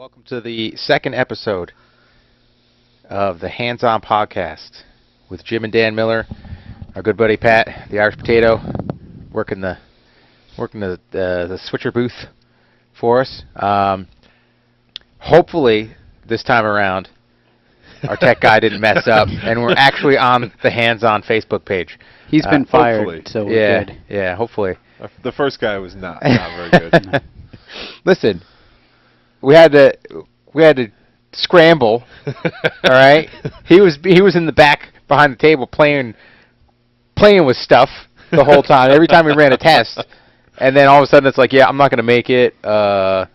welcome to the second episode of the Hands On Podcast with Jim and Dan Miller, our good buddy Pat, the Irish Potato, working the switcher booth for us. Hopefully, this time around, our tech guy didn't mess up, and we're actually on the Hands On Facebook page. He's been fired, hopefully. so we're good. Yeah, hopefully. The first guy was not very good. Listen, we had to scramble. All right, he was in the back behind the table playing with stuff the whole time. Every time we ran a test, and then all of a sudden it's like, yeah, I'm not going to make it. I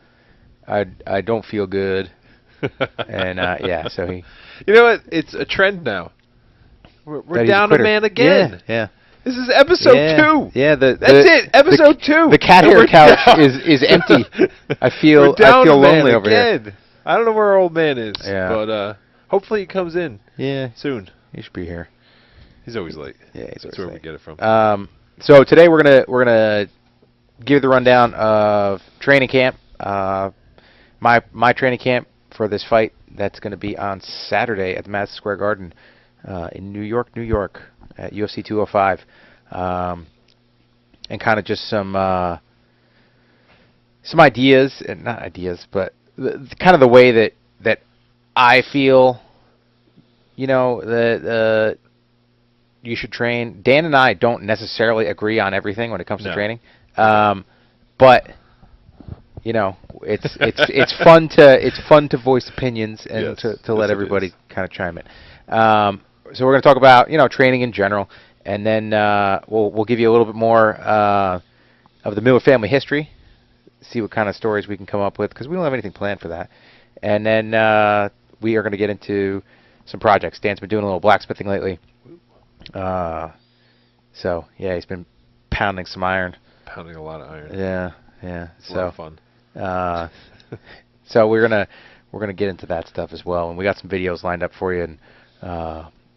don't feel good, and yeah, so he. You know what? It's a trend now. We're down a man again. Yeah. This is episode 2. Yeah, that's it. Episode 2. The cat hair couch is empty. I feel lonely over here. I don't know where our old man is, yeah. but hopefully he comes in. Yeah, soon. He should be here. He's always late. Yeah, that's where we get it from. So today we're gonna give you the rundown of training camp. My training camp for this fight that's going to be on Saturday at the Madison Square Garden in New York, at UFC 205, and kind of just some ideas, and not ideas, but kind of the way that I feel, that you should train. Dan and I don't necessarily agree on everything when it comes to training, but it's fun to voice opinions and to let everybody kind of chime in. So we're going to talk about training in general, and then we'll give you a little bit more of the Miller family history, see what kind of stories we can come up with, because we don't have anything planned for that. And then we are going to get into some projects. Dan's been doing a little blacksmithing lately. So yeah, he's been pounding some iron. Pounding a lot of iron. Yeah. It's a lot of fun. So we're gonna get into that stuff as well, and we got some videos lined up for you, and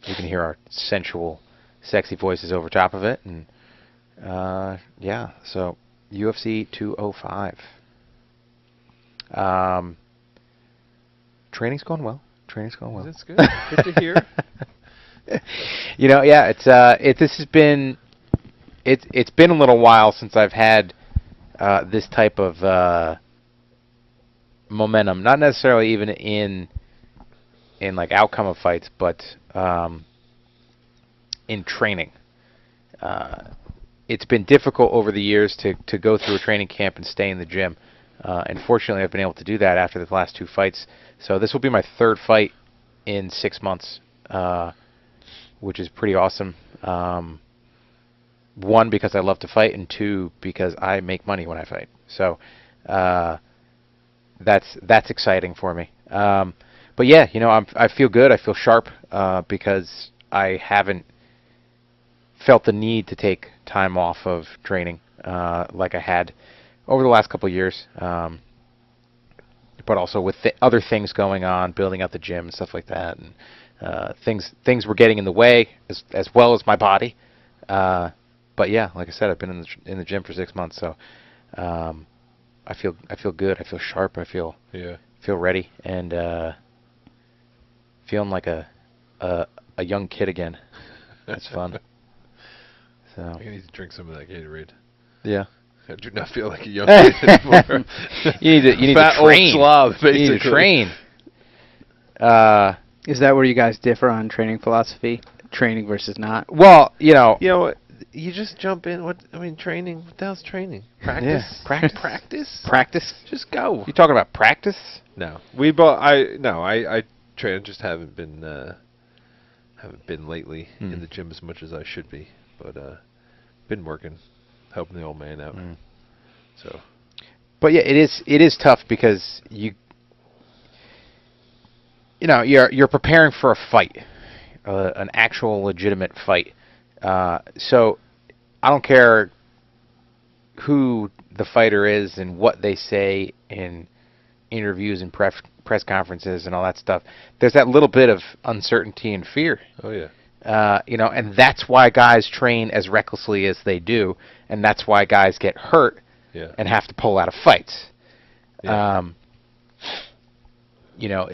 you can hear our sensual, sexy voices over top of it, and yeah. So UFC 205. Training's going well. That's good. Good to hear. Yeah. It's been a little while since I've had this type of momentum. Not necessarily even in like outcome of fights, but in training. It's been difficult over the years to go through a training camp and stay in the gym. And fortunately, I've been able to do that after the last 2 fights. So this will be my 3rd fight in 6 months, which is pretty awesome. 1, because I love to fight, and 2, because I make money when I fight. So that's exciting for me. But yeah, I feel good. I feel sharp because I haven't felt the need to take time off of training like I had over the last couple of years. But also with other things going on, building out the gym and stuff like that, and things were getting in the way as well as my body. But yeah, like I said, I've been in the gym for 6 months, so I feel good. I feel sharp. I feel ready, and feeling like a young kid again. That's fun. So I need to drink some of that Gatorade. Yeah. I do not feel like a young kid anymore. You need Fat to train. Old slob, basically. You need to train. Is that where you guys differ on training philosophy? Training versus not? Well, you just jump in. Training. What the hell's training? Practice. Yeah. Practice. Just go. You talking about practice? No, I train. I just haven't been lately in the gym as much as I should be, but been working, helping the old man out. So, but yeah, it is tough because you're preparing for a fight, an actual legitimate fight. So I don't care who the fighter is and what they say in interviews and press conferences and all that stuff. There's that little bit of uncertainty and fear. Oh yeah. And that's why guys train as recklessly as they do, and that's why guys get hurt and have to pull out of fights. Yeah. you know,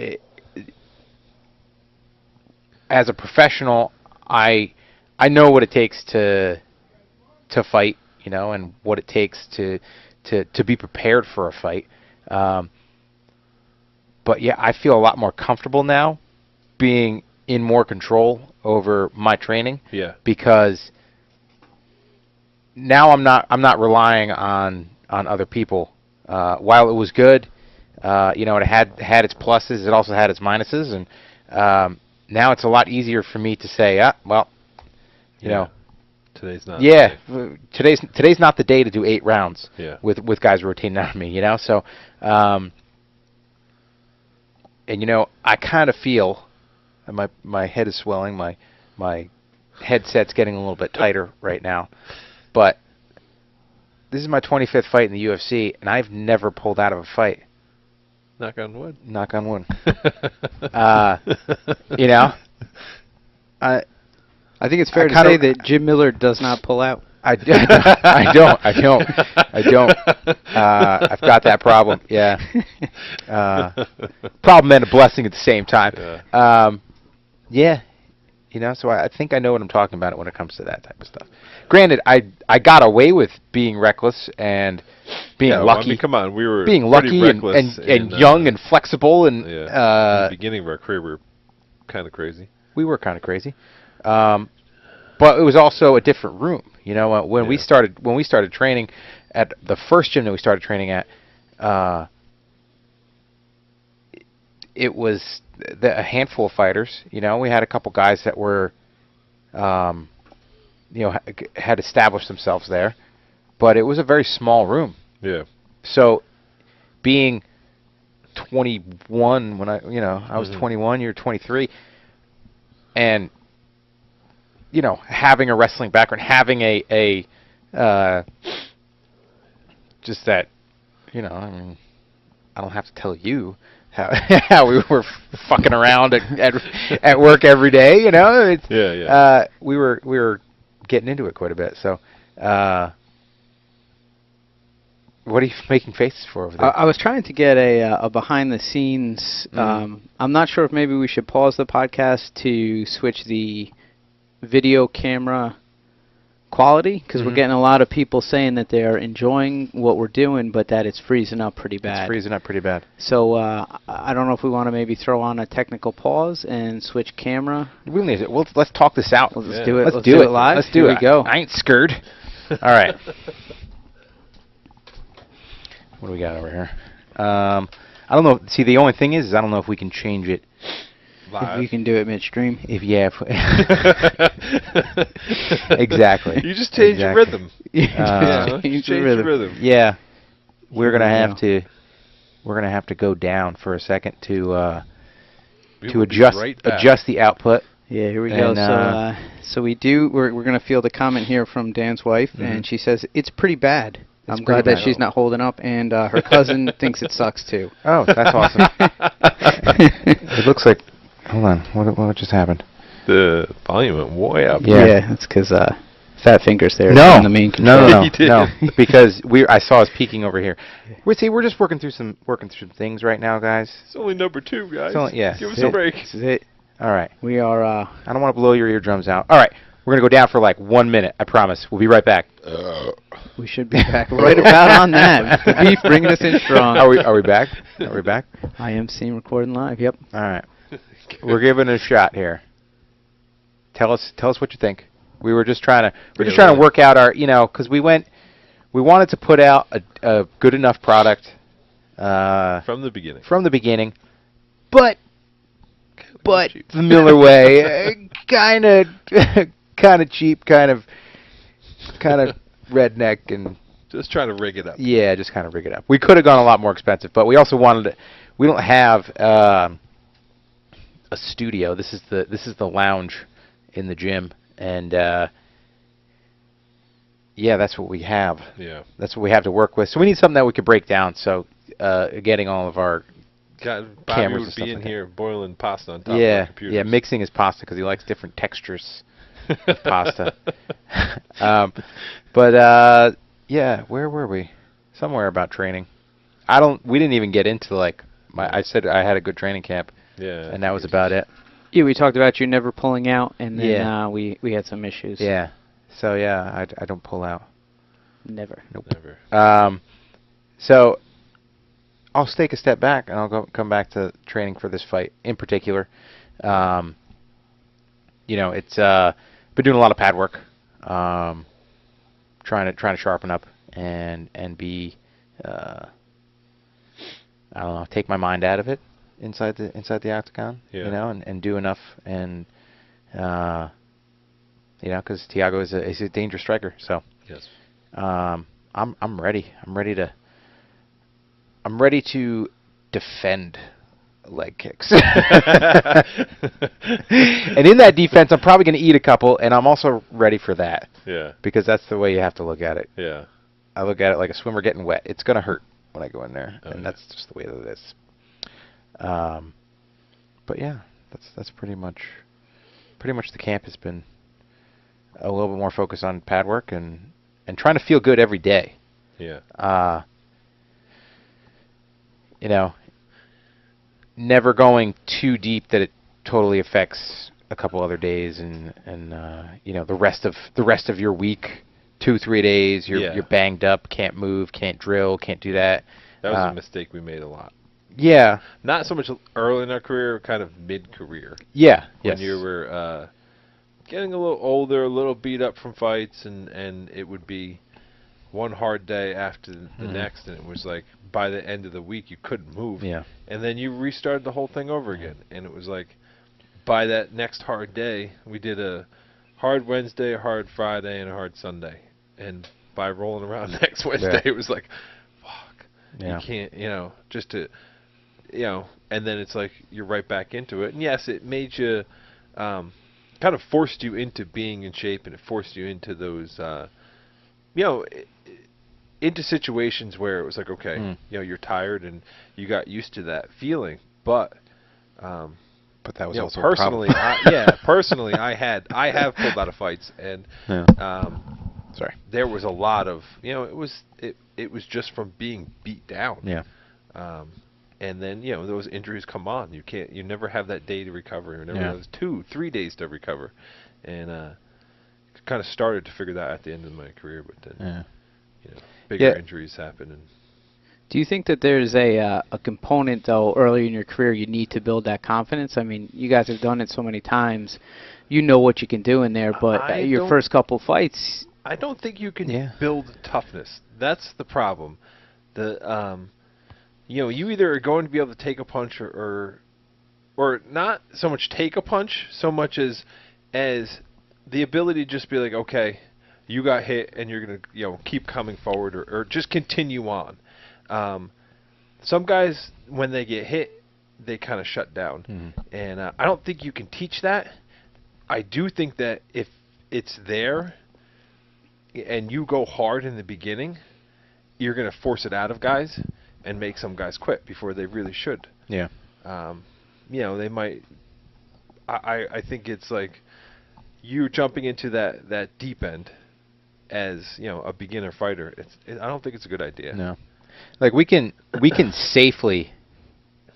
as a professional, I know what it takes to fight, you know, and what it takes to be prepared for a fight. But yeah, I feel a lot more comfortable now being in more control over my training. Yeah. Because now I'm not relying on other people. While it was good, you know, it had its pluses, it also had its minuses, and now it's a lot easier for me to say, well, you know, today's not. yeah, today's not the day to do 8 rounds. Yeah. With guys rotating on me, you know. So, and you know, I kind of feel, and my head is swelling, my headset's getting a little bit tighter right now, but this is my 25th fight in the UFC, and I've never pulled out of a fight. Knock on wood. Knock on wood. You know, I think it's fair to kinda- say that Jim Miller does not pull out. I don't. I've got that problem. Yeah. Problem and a blessing at the same time. Yeah. Yeah. You know, so I think I know what I'm talking about when it comes to that type of stuff. Granted, I got away with being reckless and being Yeah, well, lucky. I mean, come on, we were being pretty lucky and reckless young and flexible and yeah. In the beginning of our career, we were kind of crazy. we were kind of crazy. But it was also a different room. You know, when we started training at the first gym that we started training at, it was a handful of fighters. You know, we had a couple guys that were, you know, had established themselves there, but it was a very small room. Yeah. So, being 21 when I was 21, you're 23, and you know, having a wrestling background, having a just that, you know, I mean, I don't have to tell you how we were fucking around at work every day, you know. It's, Yeah. we were getting into it quite a bit. So, what are you making faces for over there? I was trying to get a behind the scenes. I'm not sure if maybe we should pause the podcast to switch the video camera quality, because we're getting a lot of people saying that they're enjoying what we're doing, but that it's freezing up pretty bad. It's freezing up pretty bad. So I don't know if we want to maybe throw on a technical pause and switch camera. We need it. Let's talk this out. Let's Yeah. do it. Let's do it live. Let's do Here it. we go. I ain't scared. All right. What do we got over here? I don't know. See, the only thing is I don't know if we can change it. If you can do it midstream. Exactly. You just change your rhythm. Change the rhythm. Yeah. We're gonna Here we have to. We're gonna have to go down for a second to We will be adjust right back. adjust the output. Yeah, here we go. And, So we do. We're going to field a comment here from Dan's wife, and she says it's pretty bad. I'm glad pretty that bad. she's not holding up, and her cousin thinks it sucks too. Oh, that's awesome. It looks like. Hold on. What just happened? The volume went way up. Yeah. That's because Fat Fingers there. No, on the main control. no, He did. no, because I saw us peeking over here. We're just working through some things right now, guys. It's only number 2, guys. Yeah. Give us a break. This is it. All right. We are. I don't want to blow your eardrums out. All right. We're gonna go down for like 1 minute. I promise. We'll be right back. We should be back right about on that. The beef bringing us in strong. Are we back? Are we back? I am seeing recording live. Yep. All right. We're giving it a shot here. Tell us what you think. We were just trying to work out our, you know, because we wanted to put out a good enough product From the beginning. but cheap. the Miller way, kind of cheap, kind of redneck, and Just trying to rig it up. yeah, just kind of rig it up. We could have gone a lot more expensive, but we also wanted to. We don't have a studio. This is the lounge in the gym, and yeah, that's what we have. Yeah. That's what we have to work with. So we need something that we could break down. So getting all of our God, Bobby cameras and would stuff be in like that. here boiling pasta on top of our yeah, computers. yeah, mixing his pasta because he likes different textures of pasta. But yeah, where were we? Somewhere about training. We didn't even get into like I said I had a good training camp, Yeah. and that was about it. Yeah, we talked about you never pulling out, and then Yeah. we had some issues. Yeah. So yeah, I don't pull out. Never. Nope. Never. So I'll take a step back and I'll come back to training for this fight in particular. You know, it's been doing a lot of pad work, trying to sharpen up and be I don't know, take my mind out of it inside the octagon. Yeah. You know, and do enough and you know, because Thiago is a dangerous striker. So Yes. I'm ready. I'm ready to defend leg kicks. And in that defense, I'm probably going to eat a couple, and I'm also ready for that Yeah. because that's the way you have to look at it. Yeah. I look at it like a swimmer getting wet. It's going to hurt when I go in there, Oh, and yeah. that's just the way that it is. But yeah, that's pretty much the camp has been a little bit more focused on pad work and trying to feel good every day. Yeah. You know, never going too deep that it totally affects a couple other days and you know, the rest of your week, 2-3 days you're banged up, can't move, can't drill, can't do that. That was a mistake we made a lot. Yeah. Not so much early in our career, kind of mid-career. Yeah. When Yes. you were getting a little older, a little beat up from fights, and it would be one hard day after the next, and it was like by the end of the week you couldn't move. Yeah. And then you restarted the whole thing over again, and it was like by that next hard day, we did a hard Wednesday, a hard Friday, and a hard Sunday. And by rolling around next Wednesday, it was like, fuck, Yeah. you can't, you know, just to, you know, and then it's like you're right back into it. And yes, it made you, kind of forced you into being in shape, and it forced you into those, you know, into situations where it was like, okay, you know, you're tired and you got used to that feeling, but that was you know, also personally, a problem. personally, I have pulled out of fights, and Yeah. Sorry. there was a lot of, you know, it was just from being beat down. Yeah. And then, you know, those injuries come on. You never have that day to recover. You never Yeah. have those 2-3 days to recover. And kind of started to figure that at the end of my career, but then Yeah. you know, bigger injuries happen. And Do you think that there's a component, though, early in your career you need to build that confidence? I mean, you guys have done it so many times. You know what you can do in there, but your first couple fights... I don't think you can build toughness. That's the problem. You know, you either are going to be able to take a punch or not so much take a punch, so much as the ability to just be like, okay, you got hit and you're going to, you know, keep coming forward or just continue on. Some guys, when they get hit, they kind of shut down. Mm-hmm. And I don't think you can teach that. I do think that if it's there and you go hard in the beginning, you're going to force it out of guys and make some guys quit before they really should. Yeah. You know, they might... I think it's like you jumping into that deep end as, you know, a beginner fighter. I don't think it's a good idea. No. Like we can safely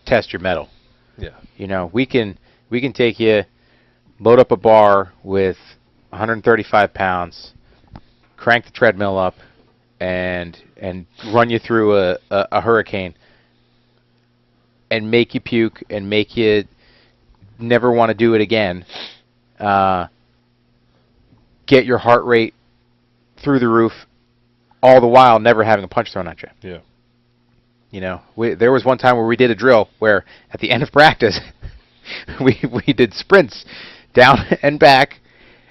test your mettle. Yeah. You know, we can take you, load up a bar with 135 pounds, crank the treadmill up, and run you through a hurricane, and make you puke and make you never want to do it again. Get your heart rate through the roof, all the while never having a punch thrown at you. Yeah. You know, there was one time where we did a drill where at the end of practice, we did sprints down and back,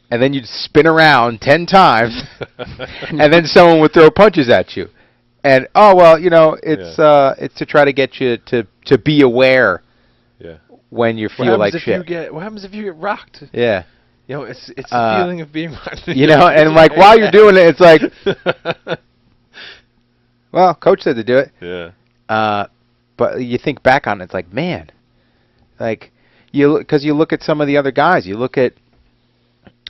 and then you'd spin around 10 times, and then someone would throw punches at you. And oh well, you know, it's to try to get you to be aware. Yeah. When you feel like shit. What happens if you get rocked? Yeah. You know, it's the feeling of being rocked. You know, and like while you're doing it, it's like, well, coach said to do it. Yeah. But you think back on it, it's like, man, like because you look at some of the other guys, you look at,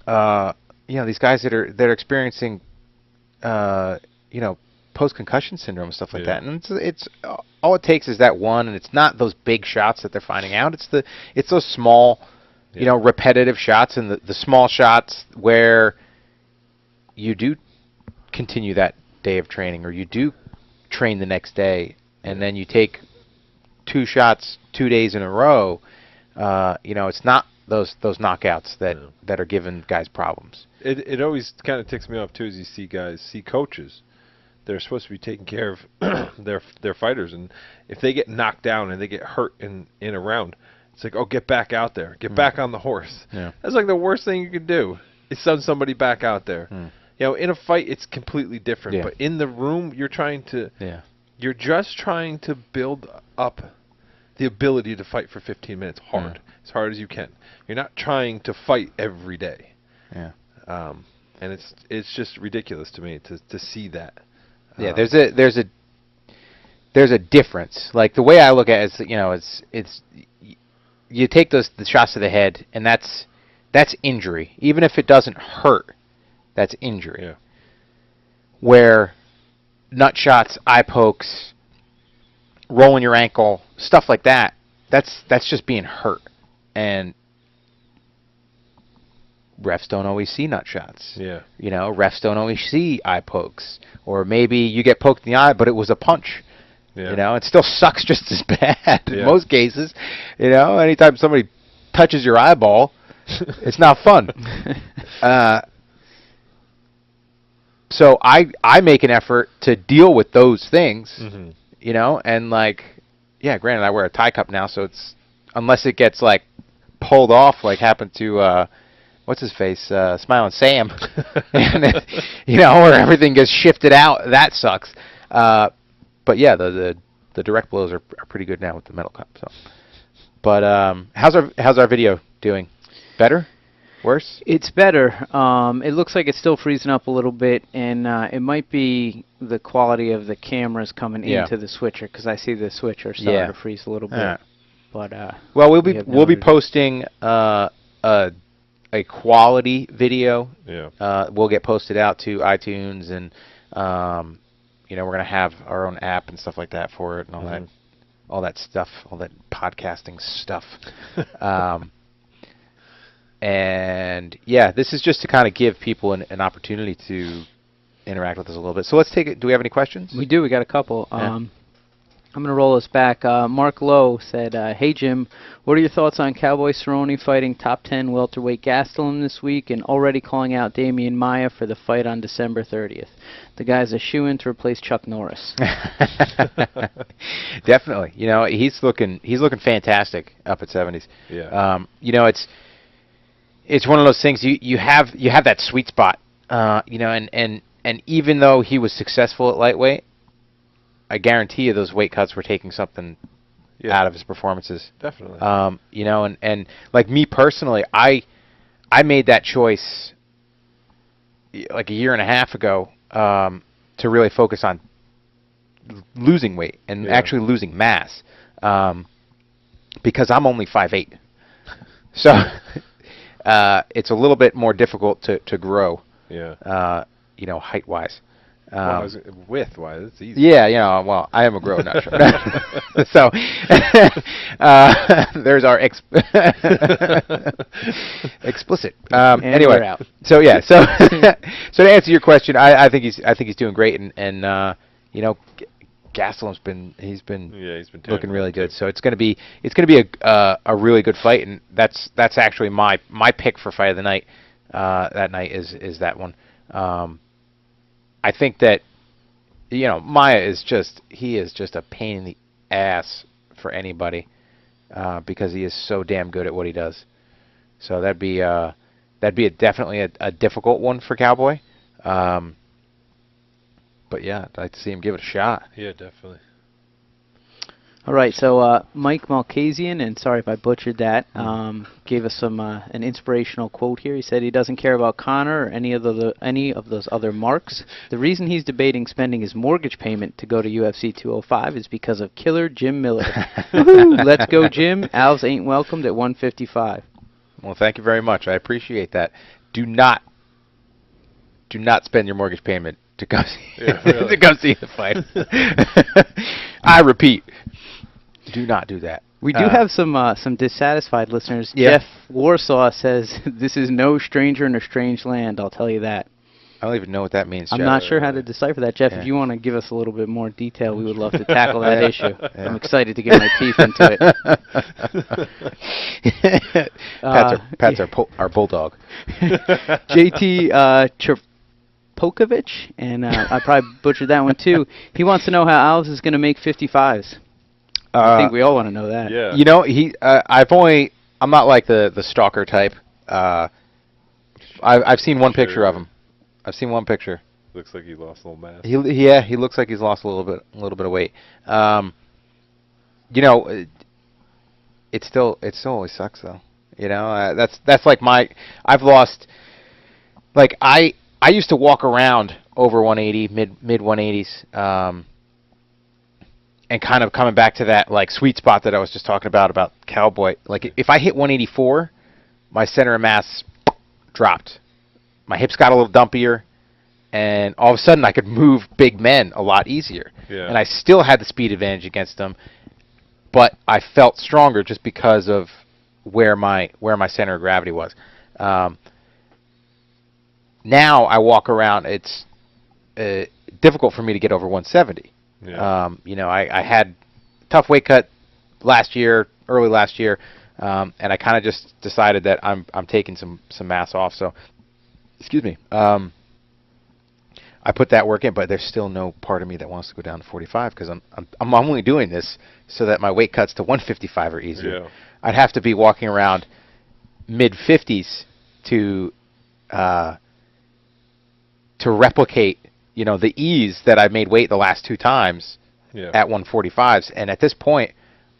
you know, these guys that are experiencing, you know, post concussion syndrome and stuff like Yeah. that. And it's all it takes is that one, and it's not those big shots that they're finding out. It's those small, you know, repetitive shots, and the small shots where you do continue that day of training, or you do train the next day, and then you take 2 shots 2 days in a row. You know, it's not those knockouts that are giving guys problems. It always kind of ticks me off too, as you see coaches. They're supposed to be taking care of their fighters, and if they get knocked down and they get hurt in a round, it's like, oh, get back out there, get back on the horse. Yeah. That's like the worst thing you can do, is send somebody back out there. You know, in a fight it's completely different, Yeah. but in the room you're just trying to build up the ability to fight for 15 minutes hard, as hard as you can. You're not trying to fight every day. Yeah. And it's just ridiculous to me to see that. Yeah, there's a difference. Like the way I look at it is, you know, it's you take the shots to the head, and that's injury. Even if it doesn't hurt, that's injury. Yeah. Where nut shots, eye pokes, rolling your ankle, stuff like that, that's just being hurt. And refs don't always see nut shots. Yeah. You know, refs don't always see eye pokes. Or maybe you get poked in the eye, but it was a punch. Yeah. You know, it still sucks just as bad in Yeah. most cases. You know, anytime somebody touches your eyeball, it's not fun. So I make an effort to deal with those things, you know, and like, yeah, granted I wear a tie cup now, so it's, unless it gets like pulled off like happened to what's his face, Smiling Sam, and it, you know, where everything gets shifted out, that sucks. But yeah, the direct blows are pretty good now with the metal cup. So, but how's our video doing? Better? Worse? It's better. It looks like it's still freezing up a little bit, and it might be the quality of the cameras coming into the switcher, because I see the switcher starting to freeze a little bit. Yeah. But well, we'll be idea. posting a quality video. Yeah. We'll get posted out to iTunes, and you know, we're gonna have our own app and stuff like that for it, and all that stuff, all that podcasting stuff. And yeah, this is just to kind of give people an opportunity to interact with us a little bit. So let's take it. Do we have any questions? we do. We got a couple. Yeah. I'm going to roll this back. Mark Lowe said, hey, Jim, what are your thoughts on Cowboy Cerrone fighting top 10 welterweight Gastelum this week and already calling out Damian Maia for the fight on December 30th? The guy's a shoo-in to replace Chuck Norris. Definitely. You know, he's looking fantastic up at 70s. Yeah. You know, it's one of those things, you have that sweet spot. You know, and even though he was successful at lightweight, I guarantee you those weight cuts were taking something out of his performances. Definitely. You know, and like me personally, I made that choice like a year and a half ago to really focus on losing weight and actually losing mass, because I'm only 5'8", so it's a little bit more difficult to grow. Yeah. You know, height wise. Width-wise, it's easy. Yeah, you know, well, I am a grown nut. So there's our explicit. And anyway, we're out. so yeah, so so to answer your question, I think he's doing great, and you know, Gastelum's been looking really good. So it's gonna be a really good fight, and that's actually my pick for fight of the night. That night is that one. I think that, you know, Maia is just a pain in the ass for anybody, because he is so damn good at what he does. So that'd be definitely a difficult one for Cowboy. But yeah, I'd like to see him give it a shot. Yeah, definitely. All right, so Mike Malkasian, and sorry if I butchered that, gave us an inspirational quote here. He said he doesn't care about Conor or any of those other marks. The reason he's debating spending his mortgage payment to go to UFC 205 is because of killer Jim Miller. Woohoo! Let's go, Jim. Alves ain't welcomed at 155. Well, thank you very much. I appreciate that. Do not do not spend your mortgage payment to come see, Yeah, really. to come see the fight. I repeat, do not do that. We do have some dissatisfied listeners. Yeah. Jeff Warsaw says, "This is no stranger in a strange land. I'll tell you that." I don't even know what that means. I'm Jeff. not sure how to decipher that, Jeff. Yeah. If you want to give us a little bit more detail, we would love to tackle that issue. Yeah. I'm excited to get my teeth into it. Pat's our bulldog. JT Cherpokovich, and I probably butchered that one too. He wants to know how Alves is going to make 55s. I think we all want to know that. Yeah. You know, I'm not like the stalker type. I've seen one picture of him. I've seen one picture. Looks like he lost a little mass. He looks like he's lost a little bit of weight. You know, it still always sucks though. You know, that's like I've lost, like I used to walk around over 180, mid 180s, and kind of coming back to that like sweet spot that I was just talking about Cowboy. Like if I hit 184, my center of mass dropped. My hips got a little dumpier, and all of a sudden I could move big men a lot easier. Yeah. And I still had the speed advantage against them, but I felt stronger just because of where my center of gravity was. Now I walk around, it's difficult for me to get over 170. Yeah. You know, I had tough weight cut early last year, and I kind of just decided that I'm taking some mass off. So, excuse me. I put that work in, but there's still no part of me that wants to go down to 45 because I'm only doing this so that my weight cuts to 155 are easier. Yeah. I'd have to be walking around mid 50s to replicate, you know, the ease that I made weight the last 2 times at 145s, and at this point,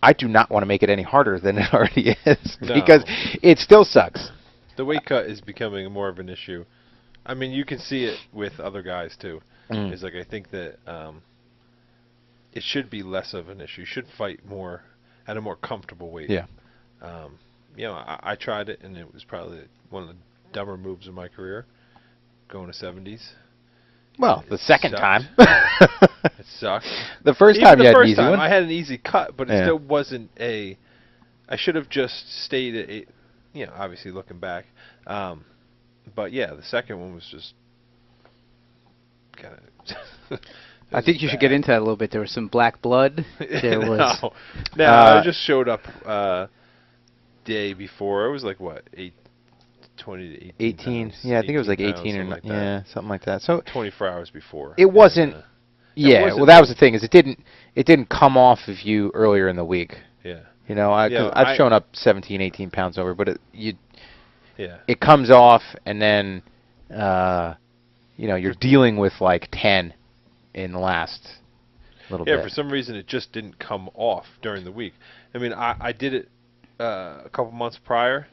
I do not want to make it any harder than it already is because it still sucks. The weight cut is becoming more of an issue. I mean, you can see it with other guys too. It's like I think that it should be less of an issue. You should fight more at a more comfortable weight. Yeah. You know, I tried it, and it was probably one of the dumber moves of my career, going to 70s. Well, the second sucked. time. It sucked. The first Even time the you had an first easy time, one. I had an easy cut, but it Yeah. still wasn't a. I should have just stayed at 8. You know, obviously looking back. But yeah, the second one was just kind of. I think you should get into that a little bit. There was some black blood. There was. No, I just showed up day before. It was like what 20 to 18. pounds, Yeah, I think it was like 18 18 or pounds, yeah, something like that. So 24 hours before. it wasn't. And, Yeah, wasn't well, that was the thing is it didn't come off of you earlier in the week. yeah. You know, I've shown up 17, 18 pounds over, but it comes off, and then you know, you're dealing with like 10 in the last little bit. Yeah, for some reason it just didn't come off during the week. I mean, I did it a couple months prior,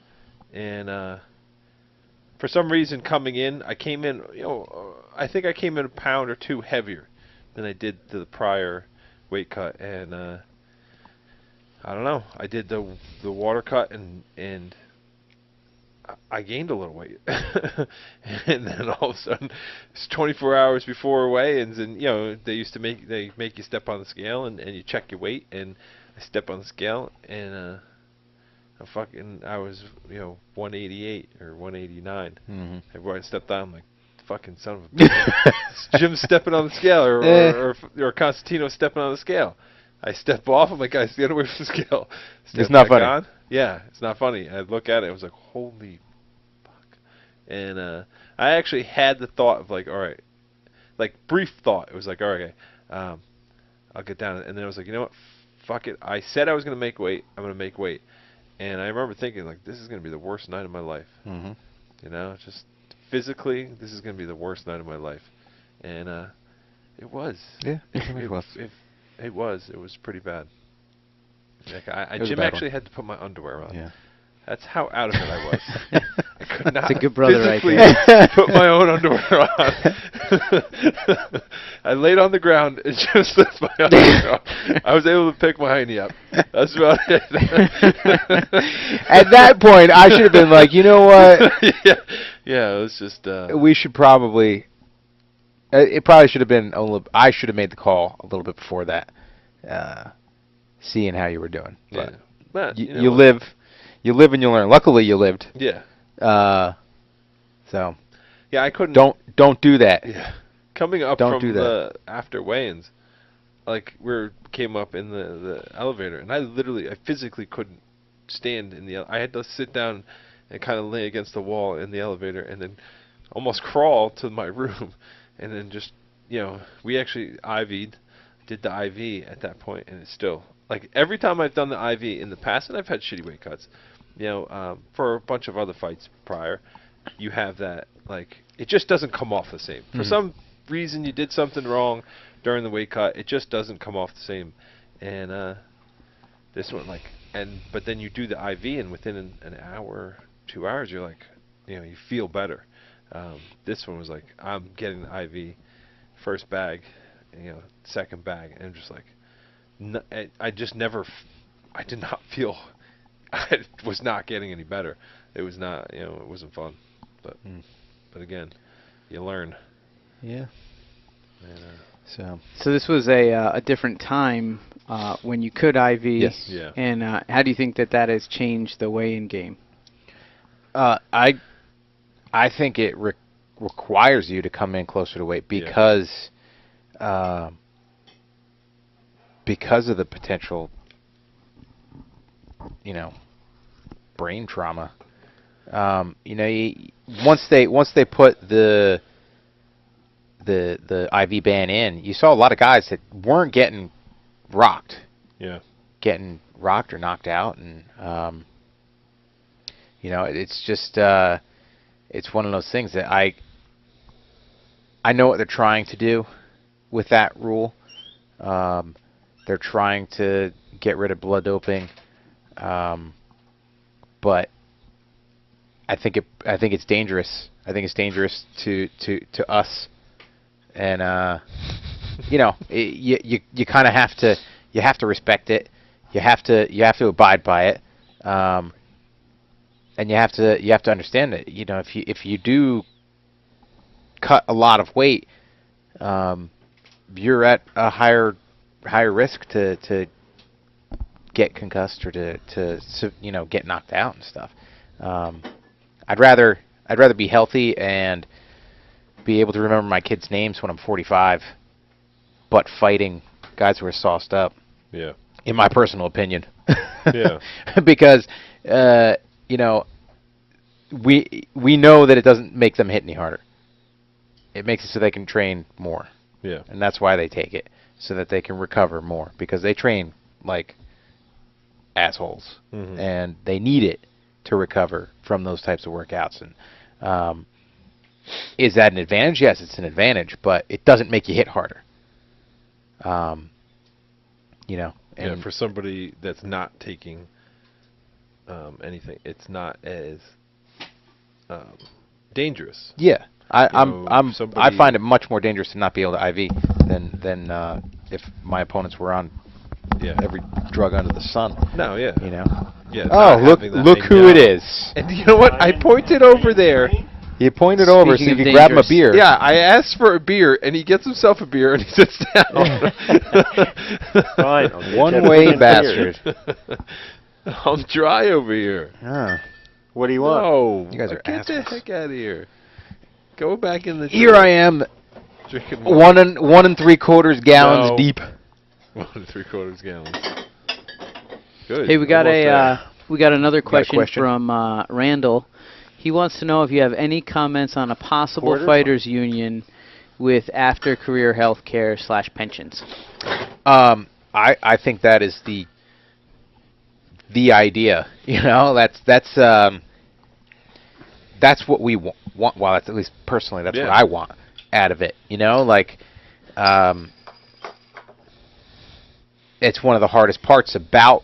and for some reason coming in, I came in, you know, I think I came in a pound or 2 heavier than I did the prior weight cut, and I don't know. I did the water cut, and I gained a little weight, and then all of a sudden, it's 24 hours before weigh-ins, and you know they make you step on the scale and you check your weight, and I step on the scale, and I was 188 or 189. Mm-hmm. Everyone stepped on, I'm like, fucking son of a bitch. Jim's stepping on the scale, or Constantino stepping on the scale. I step off. I'm like, guys, get away from the scale. Step It's not back funny. on. Yeah, it's not funny. I look at it. I was like, holy fuck. And I actually had the thought of like, all right, like brief thought. It was like, all right, okay, I'll get down. And then I was like, you know what? Fuck it. I said I was going to make weight. I'm going to make weight. And I remember thinking, like, this is going to be the worst night of my life. Mm-hmm. You know, just physically, this is going to be the worst night of my life. And it was. Yeah, it was. It was pretty bad. Like It was a Jim bad actually had to put my underwear on. Yeah. That's how out of it I was. I could not a good brother right physically there. put my own underwear on. I laid on the ground and just left my underwear on. I was able to pick my hiney up. That's about it. At that point, I should have been like, you know what? Yeah, it was just. We should probably It probably should have been I should have made the call a little bit before that, seeing how you were doing. Yeah. But But, you, know you what? live and you learn. Luckily, you lived. Yeah. So Yeah, I couldn't. don't do that. Yeah. Coming up Don't from do that. the after weigh-ins, like came up in the elevator, and I physically couldn't stand in the. I had to sit down and kind of lay against the wall in the elevator, and then almost crawl to my room, and then just we actually did the IV at that point, and it's still like every time I've done the IV in the past, and I've had shitty weight cuts, for a bunch of other fights prior, you have that like it just doesn't come off the same. For some reason you did something wrong during the weight cut, it just doesn't come off the same. And this one but then you do the IV and within an hour, 2 hours you're like, you feel better. This one was like I'm getting the IV first bag, second bag, and I'm just like I just never I did not feel I was not getting any better. It was not, it wasn't fun. But again, you learn. Yeah. And, So this was a different time when you could IV. Yes. Yeah. And how do you think that has changed the weigh-in game? I think it requires you to come in closer to weight because of the potential, brain trauma. Once they put the IV ban in, you saw a lot of guys that weren't getting rocked. Yeah. Getting rocked or knocked out, and it's just it's one of those things that I know what they're trying to do with that rule. They're trying to get rid of blood doping, but I think it's dangerous. I think it's dangerous to us, and you kind of have to respect it. You have to abide by it, and you have to understand that if you do cut a lot of weight, you're at a higher risk to get concussed or to get knocked out and stuff. I'd rather be healthy and be able to remember my kids' names when I'm 45, but fighting guys who are sauced up. Yeah. In my personal opinion. Yeah. Because we know that it doesn't make them hit any harder. It makes it so they can train more. Yeah. And that's why they take it, so that they can recover more, because they train like assholes, and they need it to recover from those types of workouts. And is that an advantage? Yes, it's an advantage, but it doesn't make you hit harder. And for somebody that's not taking anything, it's not as dangerous. Yeah, I find it much more dangerous to not be able to IV than if my opponents were on every drug under the sun. No, yeah. Yeah. Oh, look who it is. And you know what? I pointed over there. He pointed over so you could grab him a beer. Yeah, I asked for a beer, and he gets himself a beer, and he sits down. Fine. One-way bastard. I'm dry over here. Oh. What do you want? No. You guys are Get the assholes. heck out of here. Go back in the Here I am, drinking 1 3/4 gallons No. deep. 1 3/4 gallons. Good. Hey, we got Almost there. another question, question? from Randall. He wants to know if you have any comments on a possible Quarters? fighters union with after career health care / pensions. I think that is the idea. That's what we want. Well, that's at least personally, that's what I want out of it. It's one of the hardest parts about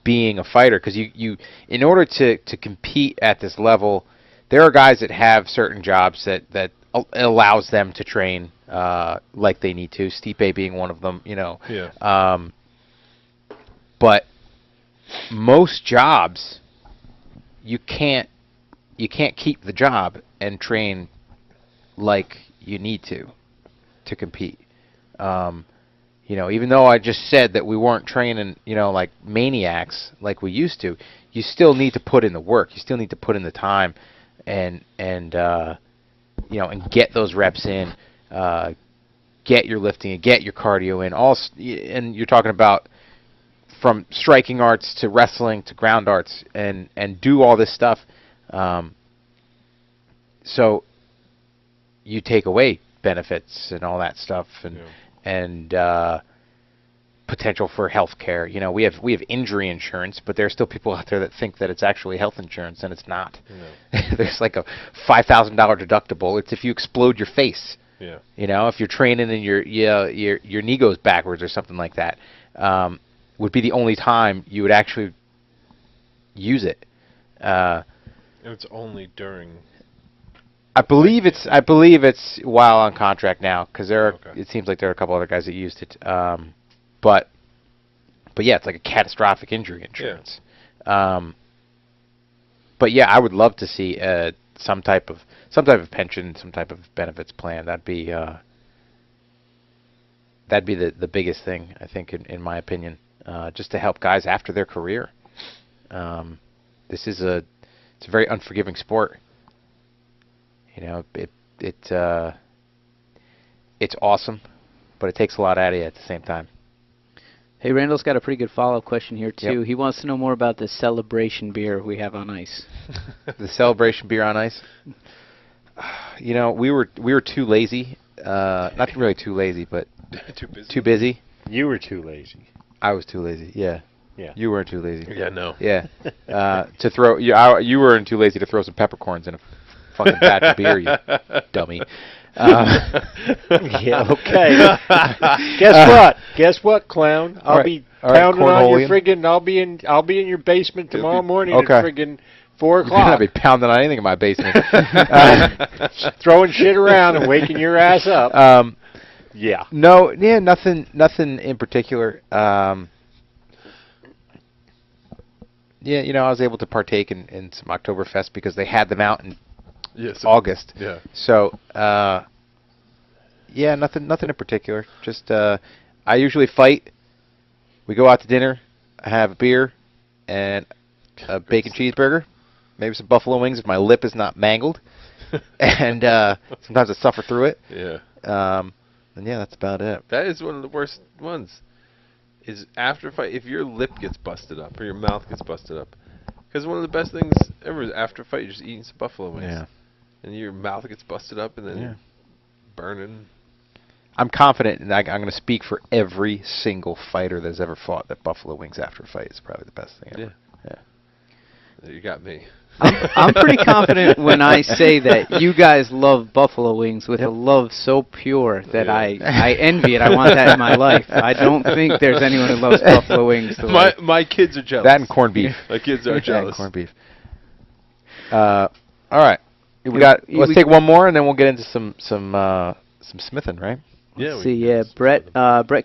being a fighter, because you in order to compete at this level, there are guys that have certain jobs that allows them to train like they need to. Stipe being one of them. Yeah. But most jobs, you can't keep the job and train like you need to. to compete. Even though I just said that we weren't training, like maniacs like we used to, you still need to put in the work. You still need to put in the time, and get those reps in, get your lifting and get your cardio in. And you're talking about from striking arts to wrestling to ground arts, and do all this stuff. So you take away benefits and all that stuff, and potential for health care. We have injury insurance, but there are still people out there that think that it's actually health insurance, and it's not. No. There's like a $5,000 deductible. It's if you explode your face. Yeah. If you're training and your knee goes backwards or something like that, would be the only time you would actually use it. And it's only during. I believe it's while on contract now, because it seems like there are a couple other guys that used it. But yeah, it's like a catastrophic injury insurance. Yeah. But yeah, I would love to see some type of pension, some type of benefits plan. That'd be the biggest thing, I think, in my opinion, just to help guys after their career. It's a very unforgiving sport. It's awesome, but it takes a lot out of you at the same time. Hey, Randall's got a pretty good follow-up question here, too. Yep. He wants to know more about the Celebration beer we have on ice. The Celebration beer on ice? We were too lazy. Not really too lazy, but too busy. You were too lazy. I was too lazy, yeah. Yeah. You weren't too lazy. Yeah, no. Yeah. To throw, you weren't too lazy to throw some peppercorns in a fucking batch of beer, you dummy. Yeah, okay. Guess what, clown? I'll be pounding on your friggin'. I'll be in your basement tomorrow morning at friggin' 4 o'clock. You're not be pounding on anything in my basement. Throwing shit around and waking your ass up. Yeah. No, yeah, nothing in particular. Yeah, I was able to partake in some Oktoberfest because they had them out in August. Yeah. So, yeah, nothing in particular. Just I usually fight. We go out to dinner. I have a beer and a bacon cheeseburger, maybe some buffalo wings if my lip is not mangled, and sometimes I suffer through it. Yeah. And yeah, that's about it. That is one of the worst ones. Is after a fight, if your lip gets busted up or your mouth gets busted up, because one of the best things ever is after a fight, you're just eating some buffalo wings. Yeah. And your mouth gets busted up, and then you're burning. I'm confident, and I'm going to speak for every single fighter that's ever fought, that buffalo wings after a fight is probably the best thing ever. Yeah. You got me. I'm pretty confident when I say that you guys love buffalo wings with a love so pure that I envy it. I want that in my life. I don't think there's anyone who loves buffalo wings. My kids are jealous. That and corned beef. My kids are jealous. Corned beef. All right. Let's take one more, and then we'll get into some smithing, right? Yeah. Let's see. Yeah, Brett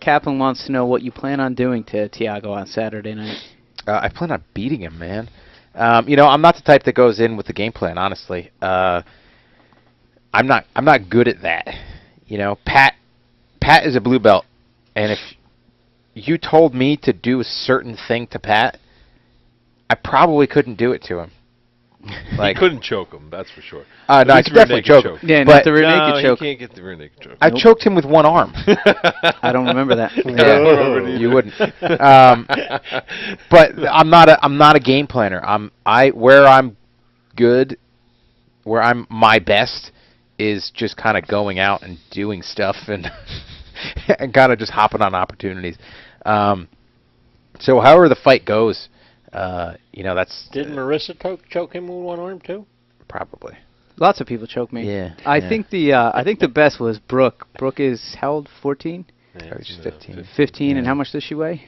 Kaplan wants to know what you plan on doing to Tiago on Saturday night. I plan on beating him, man. I'm not the type that goes in with the game plan, honestly. I'm not good at that. Pat is a blue belt, and if you told me to do a certain thing to Pat, I probably couldn't do it to him. Like, you couldn't choke him, that's for sure. No, I could definitely choke him. Yeah, not the rear naked choke. You can't get the rear naked choke. I choked him with one arm. I don't remember that. Yeah, you wouldn't. But I'm not a game planner. Where I'm good, where I'm my best, is just kind of going out and doing stuff and and kind of just hopping on opportunities. So however the fight goes. That's... Didn't Marissa choke him with one arm, too? Probably. Lots of people choke me. Yeah. I think the best was Brooke. Brooke is how old? 14? Yeah, she's 15. 15, and how much does she weigh?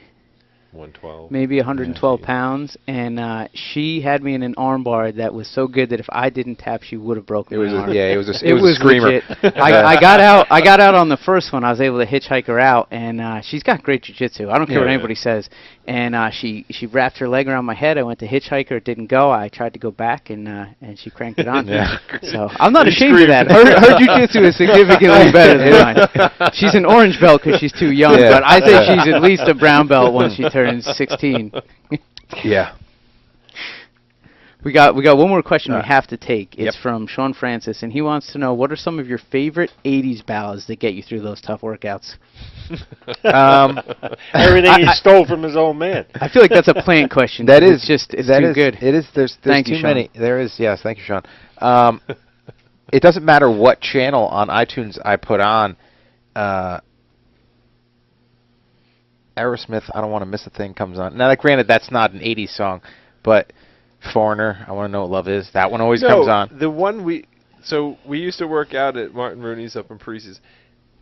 112. maybe 112 pounds, and she had me in an armbar that was so good that if I didn't tap, she would have broken my arm. It was a screamer. I got out on the first one. I was able to hitchhike her out, and she's got great jiu-jitsu. I don't care what anybody says. And she wrapped her leg around my head. I went to hitchhike her. It didn't go. I tried to go back, and she cranked it on. So I'm not ashamed of that. Her jiu-jitsu is significantly better than mine. She's an orange belt because she's too young, but I say she's at least a brown belt once she turns 16. Yeah. We got one more question we have to take. It's from Sean Francis, and he wants to know, what are some of your favorite 80s ballads that get you through those tough workouts? Everything he stole from his old man. I feel like that's a plant question. That is just too good. It is. There's thank too you, many. There is. Yes. Thank you, Sean. It doesn't matter what channel on iTunes I put on. Aerosmith, I Don't Want to Miss a Thing comes on. Now, like, granted, that's not an 80s song, but Foreigner, I Want to Know What Love Is, that one always comes on. The one we used to work out at Martin Rooney's up in Parisi's.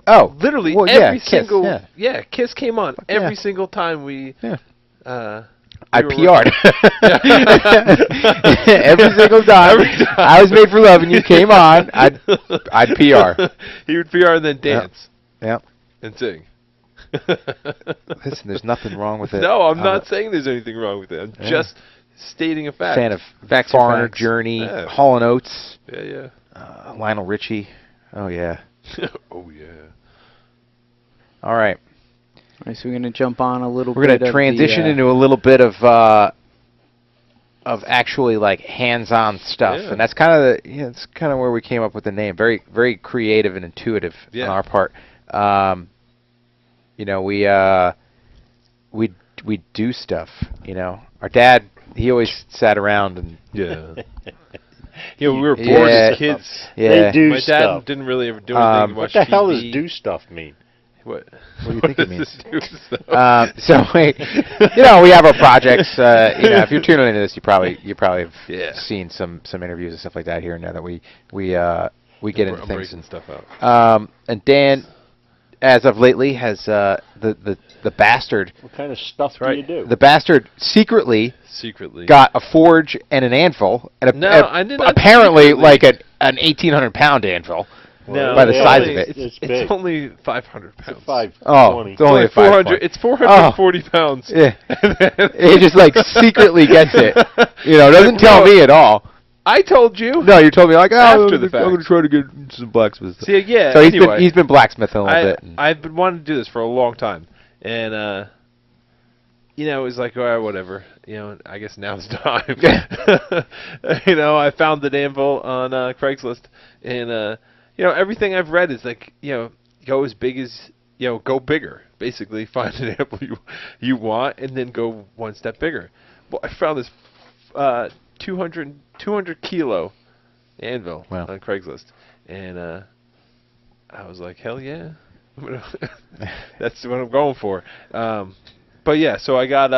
Oh, literally every single Kiss came on every single time we. I PR'd. Every single time. I was Made for Love and you came on, I'd PR. He would PR and then dance. Yep. And sing. Listen, there's nothing wrong with it. No, I'm not saying there's anything wrong with it. I'm just stating a fact. Fan of Foreigner, Journey, Hall & Oates. Yeah. Lionel Richie. Oh, yeah. Oh, yeah. All right. All right, so we're going to jump on a little bit. We're going to transition into a little bit of actually like hands-on stuff, and that's kind of it's kind of where we came up with the name. Very, very creative and intuitive on our part. You know, we do stuff. You know, our dad, he always sat around and you know, we were bored as kids. They do My stuff. dad didn't really ever do anything. What the hell does do stuff mean? What do you think it means? So you know, we have our projects. You know, if you're tuning into this, you probably have seen some interviews and stuff like that here and there that we get into things and stuff out. And Dan, as of lately, has the bastard. What kind of stuff do you do? The bastard secretly got a forge and an anvil, and apparently like an 1,800-pound anvil. No, by the size of it. It's only 500 pounds. It's only 400. It's 440 pounds. Yeah. He just like secretly gets it. You know, doesn't tell me at all. I told you. No, you told me like, after the fact. I'm going to try to get some blacksmith stuff. See, yeah. So anyway, he's been blacksmithing a little bit. I've been wanting to do this for a long time, and you know, it was like, all right, whatever. You know, I guess now's the time. You know, I found the anvil on Craigslist, and you know, everything I've read is like, you know, go as big as, you know, go bigger. Basically, find an anvil you want, and then go one step bigger. Well, I found this 200 kilo anvil on Craigslist, and I was like, hell yeah, that's what I'm going for. But yeah, so I got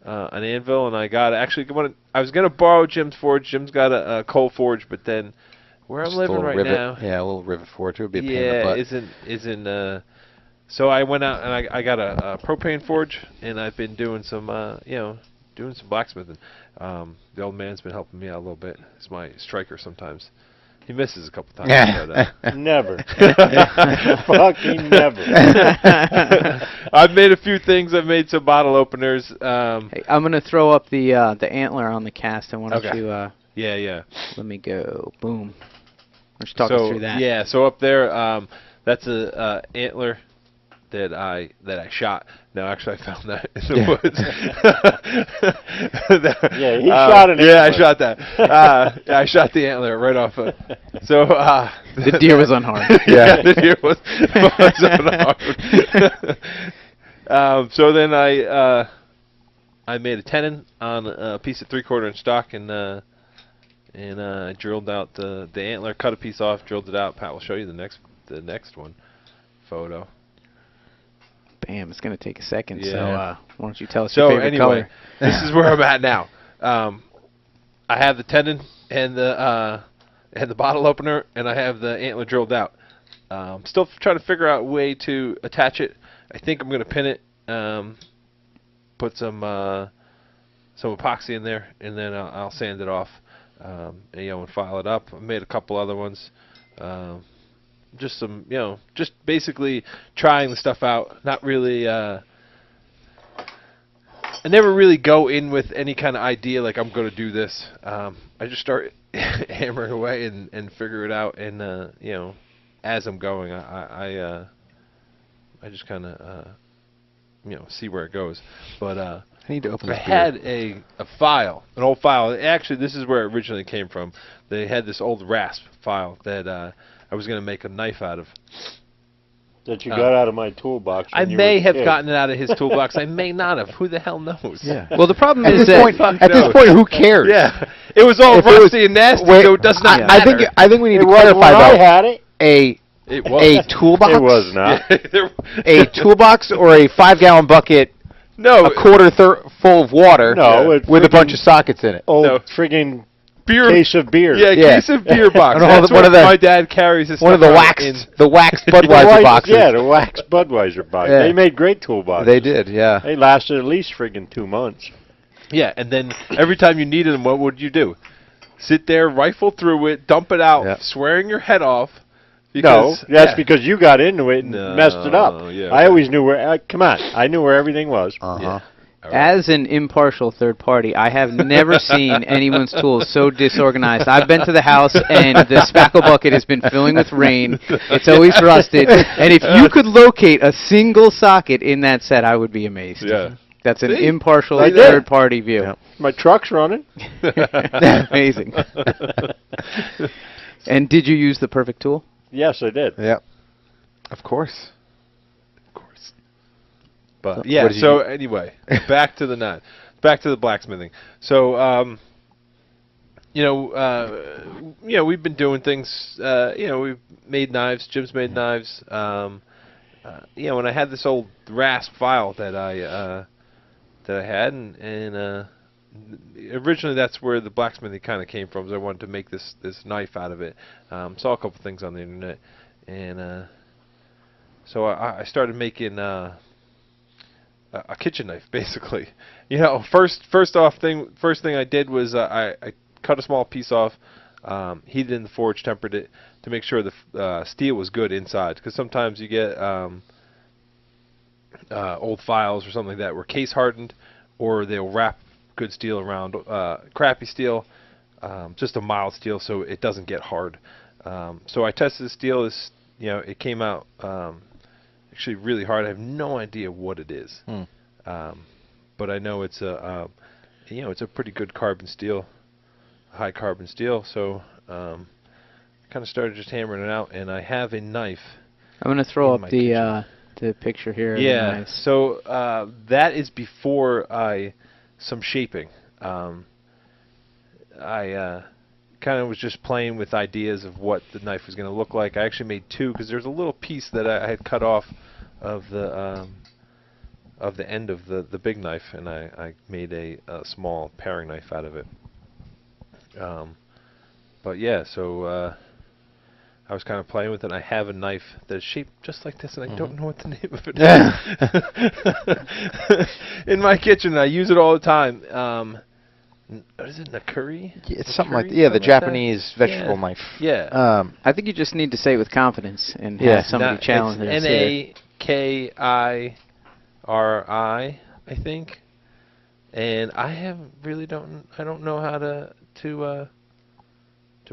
an anvil, and I got I was gonna borrow Jim's forge. Jim's got a coal forge, but then where I'm living right now, a little rivet forge would be a pain in the butt. isn't. So I went out and I got a propane forge, and I've been doing some you know, doing some blacksmithing. The old man's been helping me out a little bit. He's my striker sometimes. He misses a couple times. But, never. Fucking never. I've made a few things. I've made some bottle openers. Hey, I'm going to throw up the antler on the cast. I want to... Yeah. Let me go. Boom. We're just talking through that. Yeah, so up there, that's a antler that I shot. No, actually, I found that in the woods. Yeah, he shot an antler. Yeah, I shot that. I shot the antler right off. So the deer was unharmed. Yeah, the deer was unharmed. So then I made a tenon on a piece of 3/4 inch stock, and I drilled out the antler, cut a piece off, drilled it out. Pat will show you the next one photo. Bam, it's going to take a second, yeah. So why don't you tell us your favorite color? This is where I'm at now. I have the tenon and the bottle opener, and I have the antler drilled out. Still trying to figure out a way to attach it. I think I'm going to pin it put some epoxy in there, and then I'll sand it off, and file it up. I made a couple other ones. Just some, just basically trying the stuff out. Not really. I never really go in with any kind of idea like I'm going to do this. I just start hammering away and figure it out. And as I'm going, I just kind of see where it goes. But I need to open. I had a file, an old file. Actually, this is where it originally came from. They had this old rasp file that I was going to make a knife out of. That you got out of my toolbox. I may have gotten it out of his toolbox. I may not have. Who the hell knows? Yeah. Well, the problem at is this point, who cares? Yeah. It was all rusty and nasty, so it does not matter. I think we need to clarify though. I had it. A toolbox. It was not. A toolbox or a 5-gallon bucket. No, a quarter full of water. No, with a bunch of sockets in it. Friggin' beer case of beer. Yeah, case of beer box. That's one of my dad carries his one of the waxed Budweiser boxes. Yeah, the waxed Budweiser box. Yeah. They made great toolboxes. They did, yeah. They lasted at least friggin' 2 months. Yeah, and then every time you needed them, what would you do? Sit there, rifle through it, dump it out, swearing your head off. No, that's because you got into it and messed it up. Yeah, I always knew where. Come on, I knew where everything was. Yeah. Right. As an impartial third party, I have never seen anyone's tools so disorganized. I've been to the house, and the spackle bucket has been filling with rain. It's always rusted. And if you could locate a single socket in that set, I would be amazed. Yeah. That's an impartial third party view. Yeah. My truck's running. Amazing. And did you use the perfect tool? Yes, I did. Yeah. Of course. But yeah, so anyway, back to the blacksmithing. So we've been doing things. We've made knives. Jim's made knives. When I had this old rasp file that I had, and originally that's where the blacksmithing kind of came from. So I wanted to make this knife out of it. Saw a couple things on the internet, and so I started making a kitchen knife, basically. First thing I did was I cut a small piece off, heated in the forge, tempered it to make sure the steel was good inside. Because sometimes you get old files or something like that were case hardened, or they'll wrap good steel around crappy steel, just a mild steel, so it doesn't get hard. So I tested the steel. It came out actually really hard. I have no idea what it is, but I know it's it's a pretty good carbon steel, high carbon steel. So I kind of started just hammering it out, and I have a knife. I'm going to throw up the picture here. Yeah. Nice. So that is before some shaping. I kind of was just playing with ideas of what the knife was going to look like. I actually made two because there's a little piece that I had cut off of the end of the big knife, and I made a small paring knife out of it. But yeah, so I was kind of playing with it. I have a knife that is shaped just like this, and I don't know what the name of it is. In my kitchen, I use it all the time. What is it, nakuri? Yeah, it's something like the Japanese vegetable knife. Yeah. I think you just need to say it with confidence and have somebody challenge it. Nakiri, I think. And I don't know how to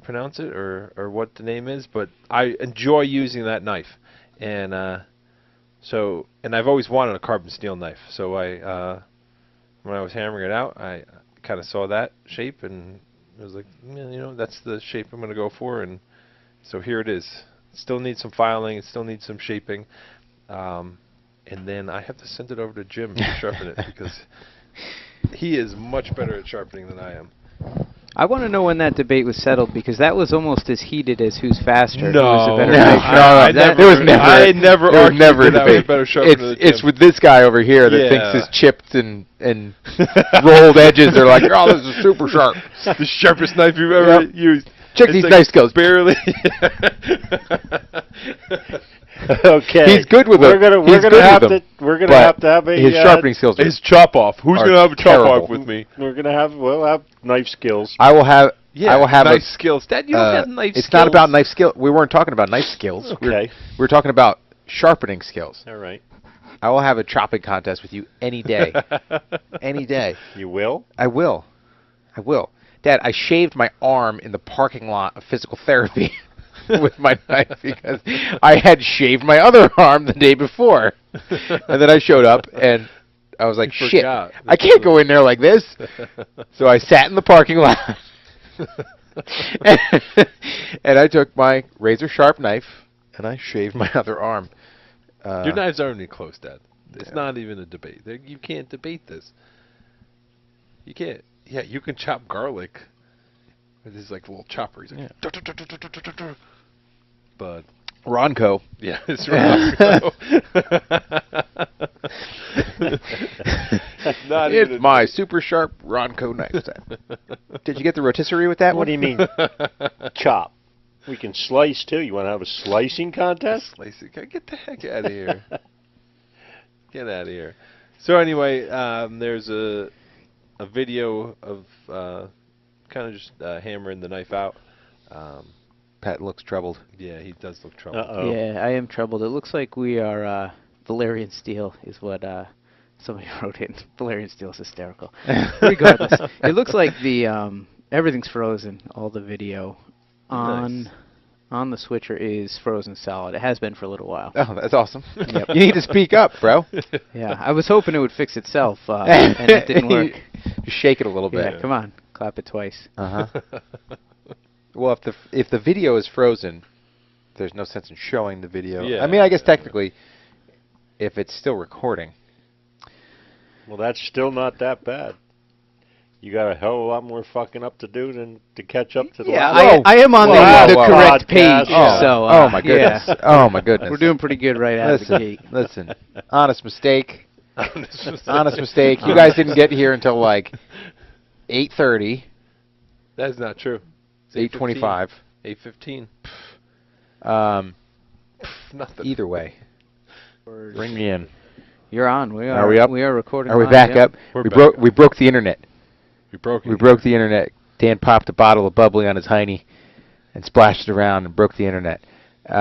pronounce it or what the name is, but I enjoy using that knife. And and I've always wanted a carbon steel knife. So when I was hammering it out, I kind of saw that shape and I was like, that's the shape I'm going to go for, and so here it is. It still needs some filing, it still needs some shaping, and then I have to send it over to Jim to sharpen it because he is much better at sharpening than I am. I want to know when that debate was settled, because that was almost as heated as who's faster. No, who's a better I never argued that I was a better sharpener than Jim. It's with this guy over here that thinks his chipped and rolled edges are like, oh, this is super sharp. The sharpest knife you've ever used. Check these knife skills. Barely. Okay. He's good with them. We're gonna have to have a his sharpening skills. His chop off. Who's gonna have a chop terrible. off with me? We'll have knife skills. I will have. Yeah, I will have knife skills. Dad, you don't have knife skills. It's not about knife skill. We weren't talking about knife skills. Okay. We're talking about sharpening skills. All right. I will have a chopping contest with you any day. Any day. You will? I will. I will. Dad, I shaved my arm in the parking lot of physical therapy with my knife because I had shaved my other arm the day before. And then I showed up and I was like, shit, I can't go in there like this. So I sat in the parking lot. And I took my razor sharp knife and I shaved my other arm. Your knives aren't even close, Dad. It's not even a debate. You can't debate this. You can't. Yeah, you can chop garlic. This is like a little chopper. He's like, but Ronco. Yeah, it's Ronco. It's my super sharp Ronco knife set. Did you get the rotisserie with that one? What do you mean? Chop. We can slice too. You want to have a slicing contest? Slicing. Get the heck out of here. Get out of here. So anyway, there's a video of kind of just hammering the knife out. Pat looks troubled. Yeah, he does look troubled. Uh-oh. Yeah, I am troubled. It looks like we are Valerian Steel is what somebody wrote in. Valerian Steel is hysterical. Regardless, it looks like the everything's frozen. All the video on the switcher is frozen solid. It has been for a little while. Oh, that's awesome. Yep. You need to speak up, bro. Yeah, I was hoping it would fix itself, and it didn't work. Just shake it a little bit. Yeah, come on, clap it twice. Well, if the video is frozen, there's no sense in showing the video. Yeah, I mean, I guess technically, if it's still recording. Well, that's still not that bad. You got a hell of a lot more fucking up to do than to catch up to the last. I am on the correct page. So, oh my goodness. Yeah. Oh my goodness. We're doing pretty good right out of the gate. Listen, honest mistake. Honest mistake. You guys didn't get here until like 8:30. That's not true. 8:25. 8:15. Nothing. Either way. Bring me in. You're on. Are we up? We are recording. Are we back up? We broke the internet. We broke the internet. Dan popped a bottle of bubbly on his hiney and splashed it around and broke the internet. You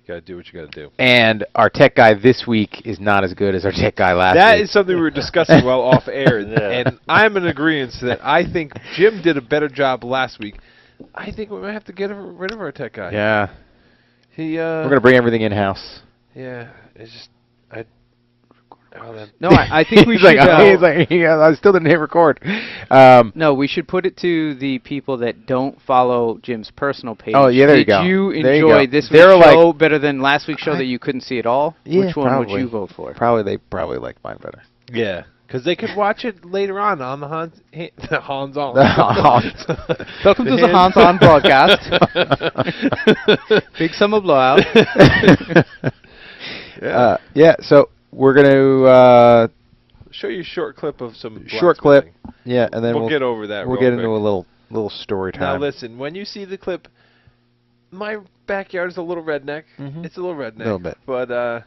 gotta do what you gotta do. And our tech guy this week is not as good as our tech guy last week. That is something we were discussing well off air, and I'm in agreement that I think Jim did a better job last week. I think we might have to get rid of our tech guy. Yeah. We're gonna bring everything in house. Yeah, it's just I think we should. He's like, I still didn't hit record. No, we should put it to the people that don't follow Jim's personal page. Oh yeah, there you go. Did you enjoy this week's show better than last week's show that you couldn't see at all? Yeah, Which one would you vote for? They probably like mine better. Yeah, because they could watch it later on the Hans On. Welcome to the Hans On broadcast. Big summer blowout. Yeah. So. We're going to show you a short clip of some short clip. Yeah, and then we'll get over that. We'll get into a little story time. Now listen, when you see the clip, my backyard is a little redneck. Mm-hmm. It's a little redneck. A little bit. But no,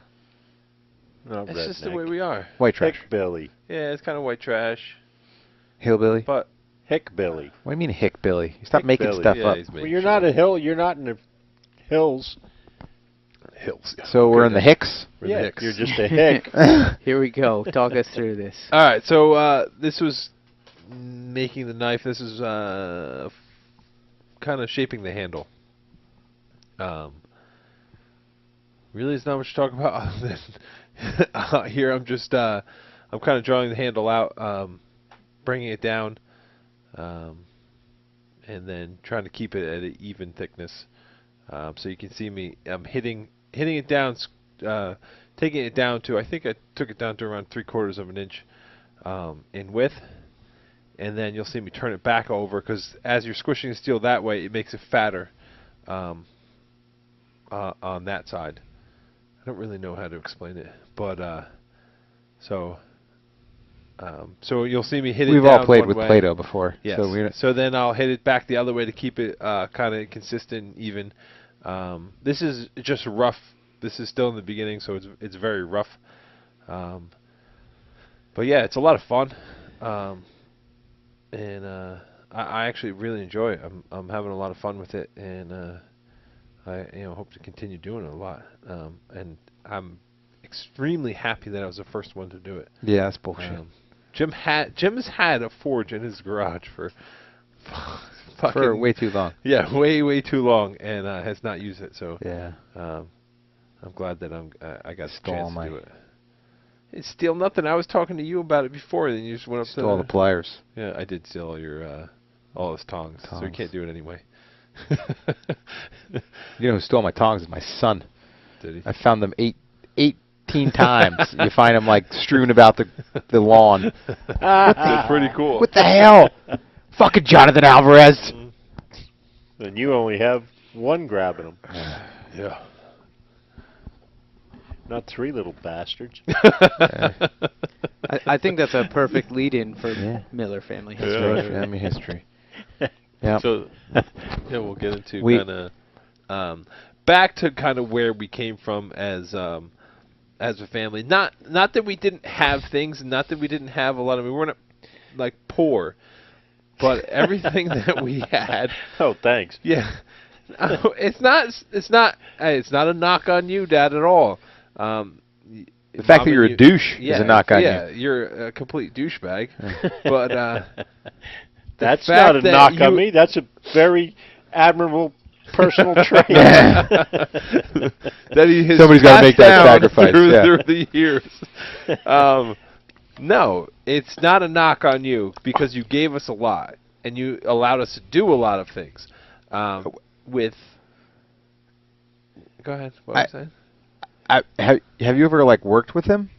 it's just the way we are. White trash. Hickbilly. Yeah, it's kind of white trash. Hillbilly. But Hickbilly. What do you mean hickbilly? You stop making stuff up. Well, you're not a hill. You're not in the hills. Hills. So we're in the Hicks? Yeah, the Hicks. You're just a hick. Here we go. Talk us through this. All right, so this was making the knife. This is kind of shaping the handle. Really, there's not much to talk about other than here I'm just I'm kind of drawing the handle out, bringing it down, and then trying to keep it at an even thickness. So you can see me. I'm hitting it down, taking it down to, I think I took it down to around 3/4 of an inch in width, and then you'll see me turn it back over because as you're squishing the steel that way, it makes it fatter on that side. I don't really know how to explain it, but so you'll see me hit it down. We've all played with Play-Doh before. Yes. So then I'll hit it back the other way to keep it kind of consistent, even. This is just rough. this is still in the beginning, so it's very rough. But yeah, it's a lot of fun, and I actually really enjoy it. I'm having a lot of fun with it, and I hope to continue doing it a lot. And I'm extremely happy that I was the first one to do it. Yeah, that's bullshit. Jim has had a forge in his garage for for way too long. Yeah, way too long, and has not used it. So yeah, I'm glad that I got the Stole chance to do it. It's steal nothing. I was talking to you about it before, and then you just went up stole all the pliers. Yeah, I did steal all your all his tongs, so you can't do it anyway. You know who stole my tongs is my son. Did he? I found them 18 times. You find them like strewn about the lawn. That's pretty cool. What the hell? Fucking Jonathan Alvarez. And you only have one grabbing them. Yeah. Not three little bastards. I think that's a perfect lead-in for Miller family history. Family history. Yeah. So, we'll get into kind of back to kind of where we came from as a family. Not that we didn't have things, not that we didn't have a lot of. We weren't like poor, but everything that we had. Oh, thanks. Yeah. It's not a knock on you, Dad, at all. The fact that you're a douche is a knock on you. Yeah, you're a complete douchebag. But that's not a knock on me. That's a very admirable personal trait. That somebody's got to make that sacrifice through the years. No, it's not a knock on you because you gave us a lot and you allowed us to do a lot of things. Go ahead. What was I saying? Have you ever like worked with him?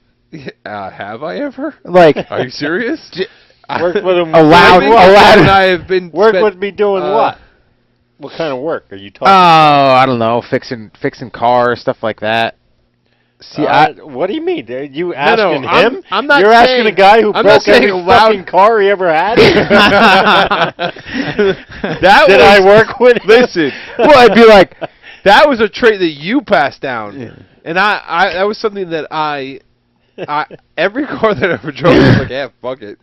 Have I ever? Like, are you serious? Worked with him. Allowed. And I have been worked with me doing what? What kind of work are you talking? Oh, I don't know, fixing cars, stuff like that. See, what do you mean? Are you asking him? I'm not. You're asking a guy who broke every fucking car he ever had. Did I work with him? Listen, well, I'd be like, that was a trait that you passed down, and I that was something that I every car that I ever drove, I was like, yeah, fuck it.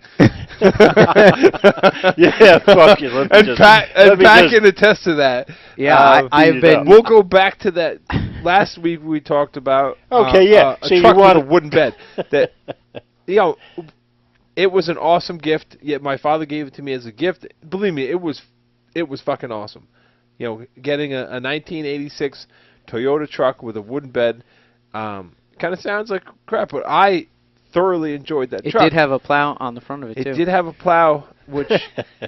Yeah, fuck it. And Pat can attest to that. Yeah, I've been. We'll go back to that. Last week we talked about a truck with a wooden bed. That it was an awesome gift. Yet my father gave it to me as a gift. Believe me, it was fucking awesome. Getting a 1986 Toyota truck with a wooden bed. Kind of sounds like crap, but I thoroughly enjoyed that truck. It did have a plow on the front of it, too. It did have a plow, which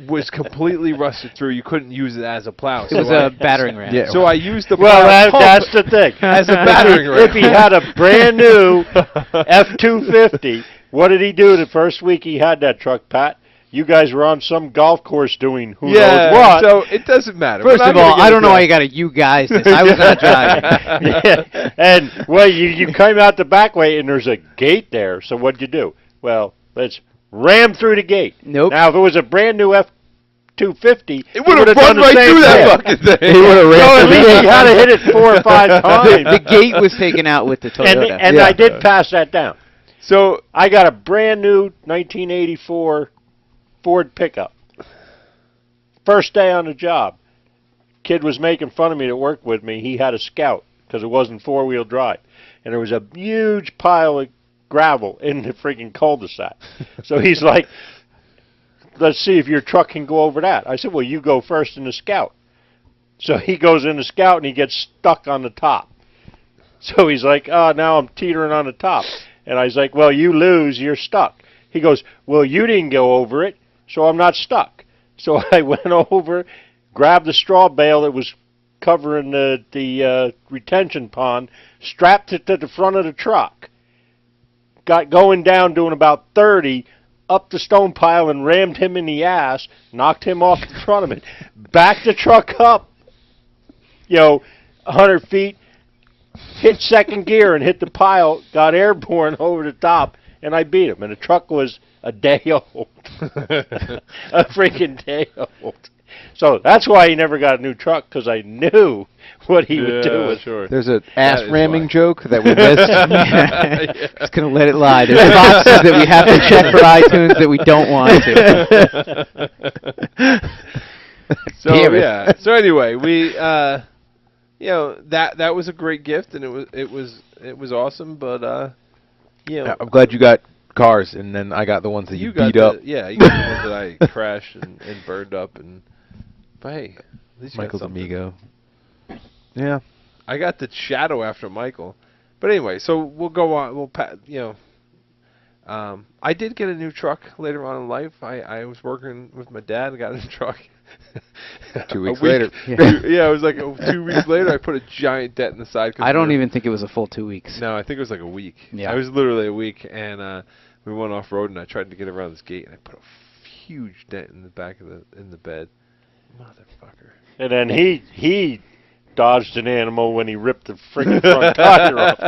was completely rusted through. You couldn't use it as a plow. It was a battering ram. Yeah. So I used the plow that's the thing. As a battering ram. If he had a brand new F-250, what did he do the first week he had that truck, Pat? You guys were on some golf course doing who knows what. So it doesn't matter. First of all, I don't know why you got to you guys this. I was not driving. Yeah. And, well, you came out the back way, and there's a gate there. So what'd you do? Well, let's ram through the gate. Nope. Now, if it was a brand new F-250, it would have run right through that fucking thing. He would have ran through the gate. He had to hit it 4 or 5 times. The gate was taken out with the Toyota. And I did pass that down. So I got a brand new 1984 Ford pickup. First day on the job. Kid was making fun of me that worked with me. He had a Scout because it wasn't 4-wheel drive. And there was a huge pile of gravel in the freaking cul-de-sac. So he's like, let's see if your truck can go over that. I said, well, you go first in the Scout. So he goes in the Scout and he gets stuck on the top. So he's like, oh, now I'm teetering on the top. And I was like, well, you lose, you're stuck. He goes, well, you didn't go over it, so I'm not stuck. So I went over, grabbed the straw bale that was covering the retention pond, strapped it to the front of the truck, got going down doing about 30, up the stone pile and rammed him in the ass, knocked him off in front of it, backed the truck up, 100 feet, hit second gear and hit the pile, got airborne over the top, and I beat him. And the truck was a day old. A freaking day old. So that's why he never got a new truck, because I knew what he would do with sure. There's an ass is ramming why. joke that we missed. Just gonna let it lie. There's boxes that we have to check for iTunes that we don't want to. So Damn it. yeah. So anyway, we that was a great gift, and it was awesome. But I'm glad you got cars, and then I got the ones that you got beat up. Yeah, you got the ones that I crashed and burned up, but hey, at least you got Michael's something. amigo. Yeah. I got the shadow after Michael. But anyway, so we'll go on. I did get a new truck later on in life. I was working with my dad and got a new truck. 2 weeks A week- later. Yeah, it was like 2 weeks later. I put a giant dent in the side. 'Cause I don't we were- even think it was a full 2 weeks. No, I think it was like a week. Yeah. I was literally a week, and we went off road, and I tried to get around this gate, and I put a huge dent in the back of the bed. Motherfucker. And then he dodged an animal when he ripped the freaking front tire off.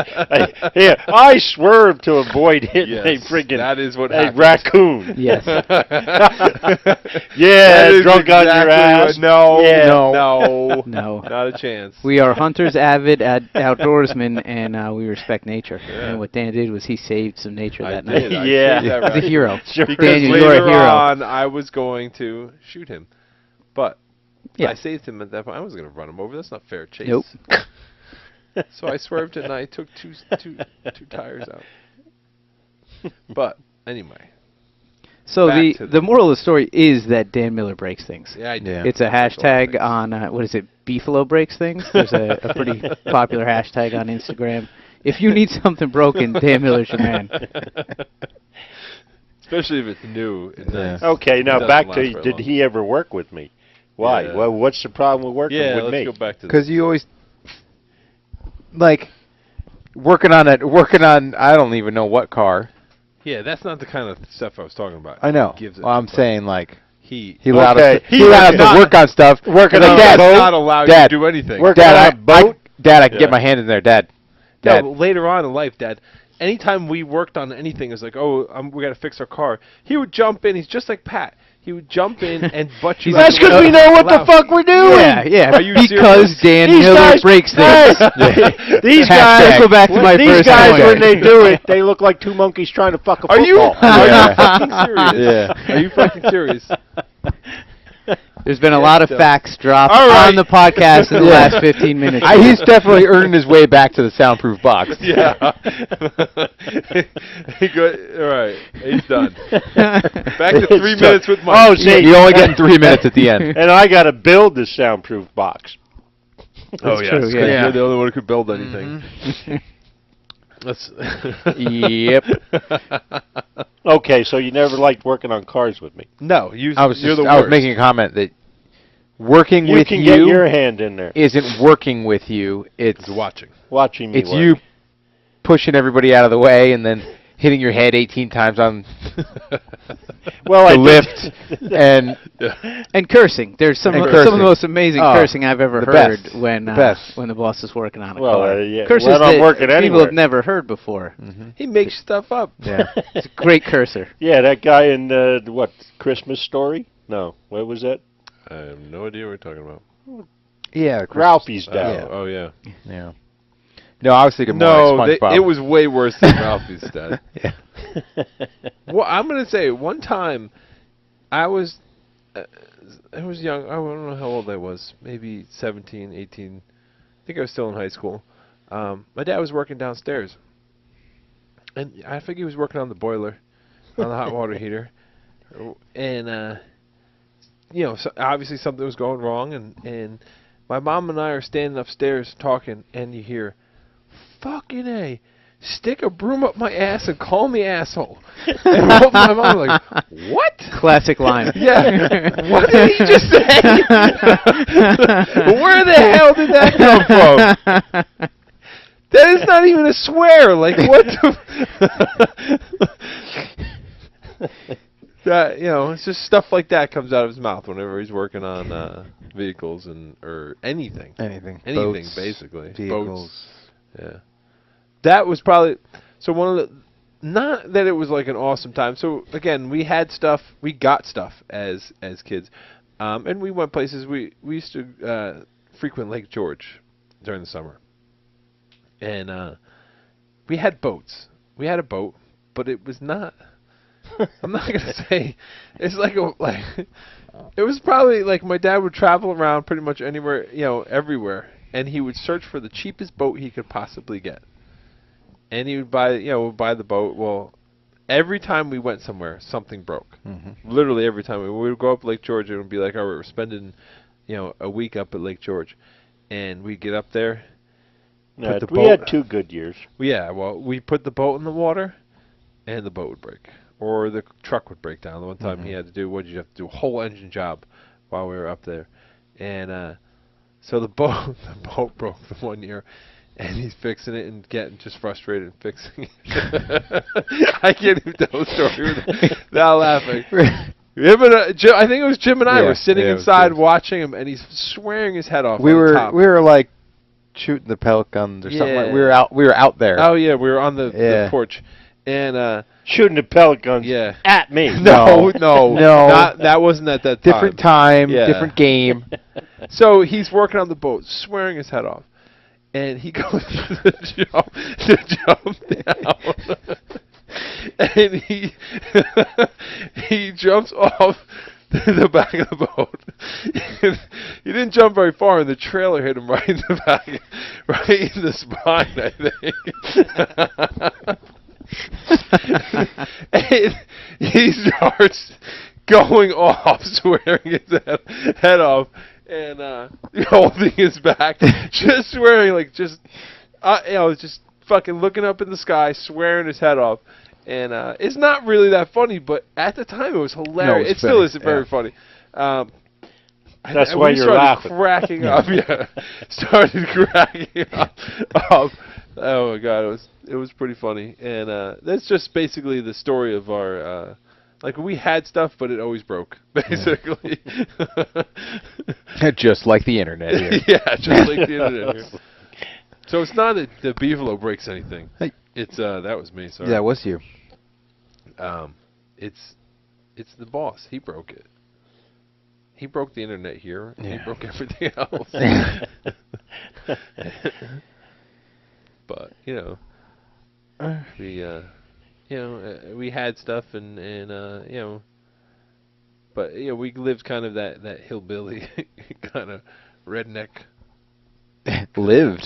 I swerved to avoid hitting Yes, a freaking that is what a happened. raccoon. Yes. Yeah, That is drunk on your exactly ass. what- no, Yeah. no, No. not a chance. We are hunters, avid outdoorsmen, and we respect nature. Yeah. And what Dan did was he saved some nature I that did. night. I Yeah. saved that He's a raccoon. hero. Sure. Because Daniel, later you're a hero. on, I was going to shoot him, but Yeah. I saved him at that point. I wasn't going to run him over. That's not fair chase. Nope. So I swerved and I took two tires out. But anyway, So Back to the moral of the story is that Dan Miller breaks things. yeah, I did. Yeah. It's a That's a lot of hashtag things. on what is it? Beefalo breaks things. There's a pretty popular hashtag on Instagram. If you need something broken, Dan Miller's your man. Especially if it's new. And Yeah. nice. Okay, now Doesn't back last to very did long. he ever work with me? Why? Yeah. Well, what's the problem with working Yeah, with let's me? go back to Because you always like working on I don't even know what car. Yeah, that's not the kind of stuff I was talking about. I know. He gives it Well, I'm to saying like he he allowed Okay. us to, he allowed us not- to work on stuff. working Like, on Dad, a boat? not allow you Dad, to do anything. working Dad, on a boat? Dad, I can Yeah. get my hand in there, Dad. Dad. No, but later on in life, Dad, anytime we worked on anything, it was like, oh, we got to fix our car. He would jump in. He's just like Pat. He would jump in and butt you. That's because we know what the fuck we're doing. Yeah. Are you Because serious? Dan These Miller guys- breaks things. Hey, these Hashtag. guys. Let's go back to my these first guys, point. when they do it, they look like two monkeys trying to fuck a Are you? football. Are Yeah. you fucking serious? Yeah. Are you fucking serious? There's been a lot of so- facts dropped All right. on the podcast in the Yeah. last 15 minutes. He's definitely earned his way back to the soundproof box. Yeah. All right. He's done. Back to 3 minutes with Mike. Oh, see, You only getting 3 minutes at the end. and I got to build this soundproof box. Oh, That's yes, true, 'cause yeah. You're the only one who could build anything. Let's. Yep. Okay, so you never liked working on cars with me. No, I was you're just, the I was worst. making a comment that working You with can get your you hand in there, isn't working with you. It's It's watching. watching me it's work. you pushing everybody out of the way and then hitting your head 18 times on Well, the lift and And cursing. There's some And of cursing. the most amazing Oh, cursing I've ever the heard best. when The best. when the boss is working on a Well, car. yeah, Curses when I'm that working people anywhere. have never heard before. He makes stuff up. yeah. He's a great cursor. Yeah, that guy in what Christmas Story? No, what was that? I have no idea what you're talking about. Yeah, Ralphie's dad. Oh, yeah. Yeah. No, I was thinking more No, like SpongeBob. it was way worse than Ralphie's dad. Yeah. Well, I'm going to say, one time, I was young. I don't know how old I was. Maybe 17, 18. I think I was still in high school. My dad was working downstairs. And I think he was working on the boiler, on the hot water heater. And, so obviously something was going wrong. And my mom and I are standing upstairs talking, and you hear, fucking A, stick a broom up my ass and call me asshole. And both my mom were like, what? Classic line. Yeah. What did he just say? Where the hell did that come from? That is not even a swear. Like, what the... That, it's just stuff like that comes out of his mouth whenever he's working on vehicles or anything. anything. Anything, Boats, basically. vehicles. Boats. Yeah. That was probably... So one of the... Not that it was like an awesome time. So, again, we got stuff as kids. And we went places. We used to frequent Lake George during the summer, and we had boats. We had a boat, but it was not. I'm not gonna say it's like it was probably like my dad would travel around pretty much anywhere, everywhere, and he would search for the cheapest boat he could possibly get, and he would buy the boat. Well, every time we went somewhere, something broke. Mm-hmm. Literally every time we would go up Lake George, it would be like, all right, we're spending, a week up at Lake George, and we get up there. No, the we boat- had 2 good years. Yeah, well, we put the boat in the water, and the boat would break, or the truck would break down. The one time he had to do, what did you have to do? A whole engine job while we were up there, and so the boat broke the one year, and he's fixing it and getting just frustrated and fixing it. I can't even tell the story without laughing. Him and Jim, I think it was Jim and I Yeah, were sitting yeah, it was inside Jim. watching him, and he's swearing his head off. We on the were top. like shooting the pellet guns or something. Like, Yeah. we were out there. Oh yeah, we were on the Yeah. porch, and Shooting the pellet guns yeah. at me. No, No. that wasn't at that time. Different time, Yeah. different game. So he's working on the boat, swearing his head off, and he goes to jump down, and he jumps off the back of the boat. He didn't jump very far, and the trailer hit him right in the back, right in the spine, I think. And he starts going off, swearing his head off, and holding his back, just swearing, just fucking looking up in the sky, swearing his head off. And it's not really that funny, but at the time it was hilarious. it's It still funny, isn't very yeah. funny. That's why we you're started laughing. cracking up. Yeah, started cracking up. Oh my god, it was pretty funny, and that's just basically the story of our. We had stuff, but it always broke, basically. Just like the internet here. Yeah, just like the internet here. So it's not that the Beefalo breaks anything. Hey. It's that was me. Sorry. Yeah, it was you. It's the boss. He broke it. He broke the internet here. Yeah. He broke everything else. But we had stuff and but we lived kind of that hillbilly kind of redneck. Lived.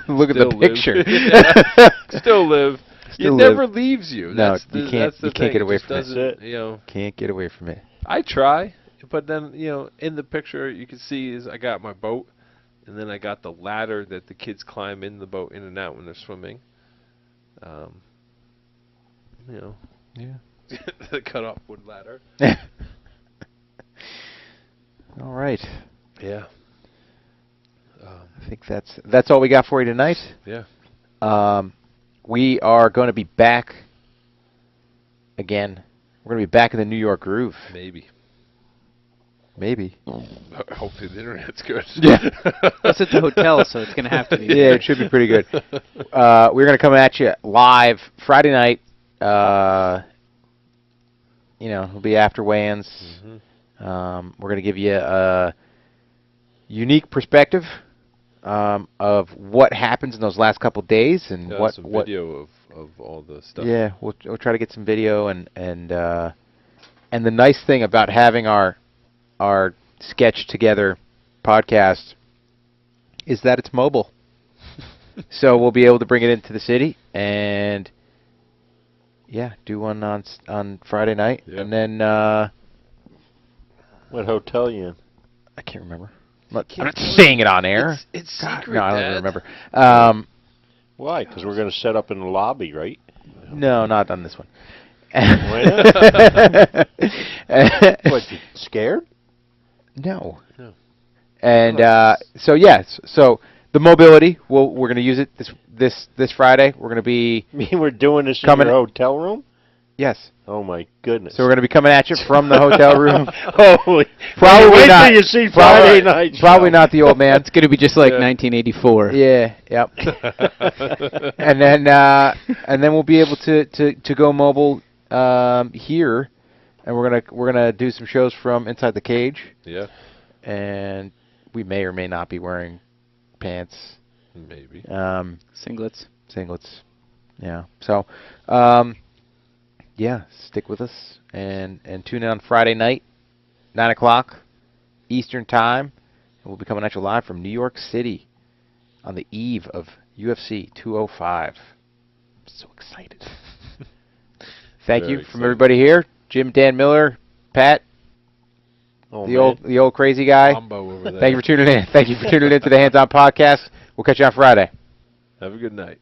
Look at Still the live. picture. Yeah. Still live. Still It live. never leaves you. No, That's you the, can't- That's the you can't thing. get away It just from it. doesn't, That's Can't get away from it. I try, but then in the picture you can see is I got my boat, and then I got the ladder that the kids climb in the boat in and out when they're swimming. Yeah. The cut off wood ladder. All right. Yeah. I think that's all we got for you tonight. Yeah. We are going to be back again. We're going to be back in the New York groove. Maybe. Maybe. Hopefully the internet's good. Yeah. It's at the hotel, so it's going to have to be. Yeah, it should be pretty good. We're going to come at you live Friday night. It'll be after weigh-ins. Mhm. We're going to give you a unique perspective of what happens in those last couple days and Yeah, what some video of all the stuff. Yeah, we'll try to get some video and the nice thing about having our sketch together podcast is that it's mobile. So we'll be able to bring it into the city and do one on Friday night, Yeah. and then What hotel you in? I can't remember. I'm not Can't tell saying it on air. It's God, secret, no, I don't Dad. even remember. Why? Because we're going to set up in the lobby, right? No, not on this one. Why What, you scared? No. No. And so the mobility, we're going to use it this Friday. We're going to be You mean we're doing this Coming- in your hotel room? yes. Oh my goodness! So we're going to be coming at you from the hotel room. Holy! Probably wait not. till you see Probably- Friday night. Probably show. not the old man. It's going to be just like Yeah. 1984. Yeah. Yep. and then we'll be able to go mobile here and we're gonna do some shows from inside the cage, Yeah, and we may or may not be wearing pants, maybe. Singlets. singlets. Yeah. So, yeah, stick with us and tune in on Friday night, 9 o'clock Eastern Time, and we'll be coming at you live from New York City on the eve of UFC 205. I'm so excited. Thank Very you from excited. everybody here, Jim, Dan Miller, Pat, Oh, the man. old crazy guy. Mambo over there. Thank you for tuning in. Thank you for tuning in to the Hands On Podcast. We'll catch you on Friday. Have a good night.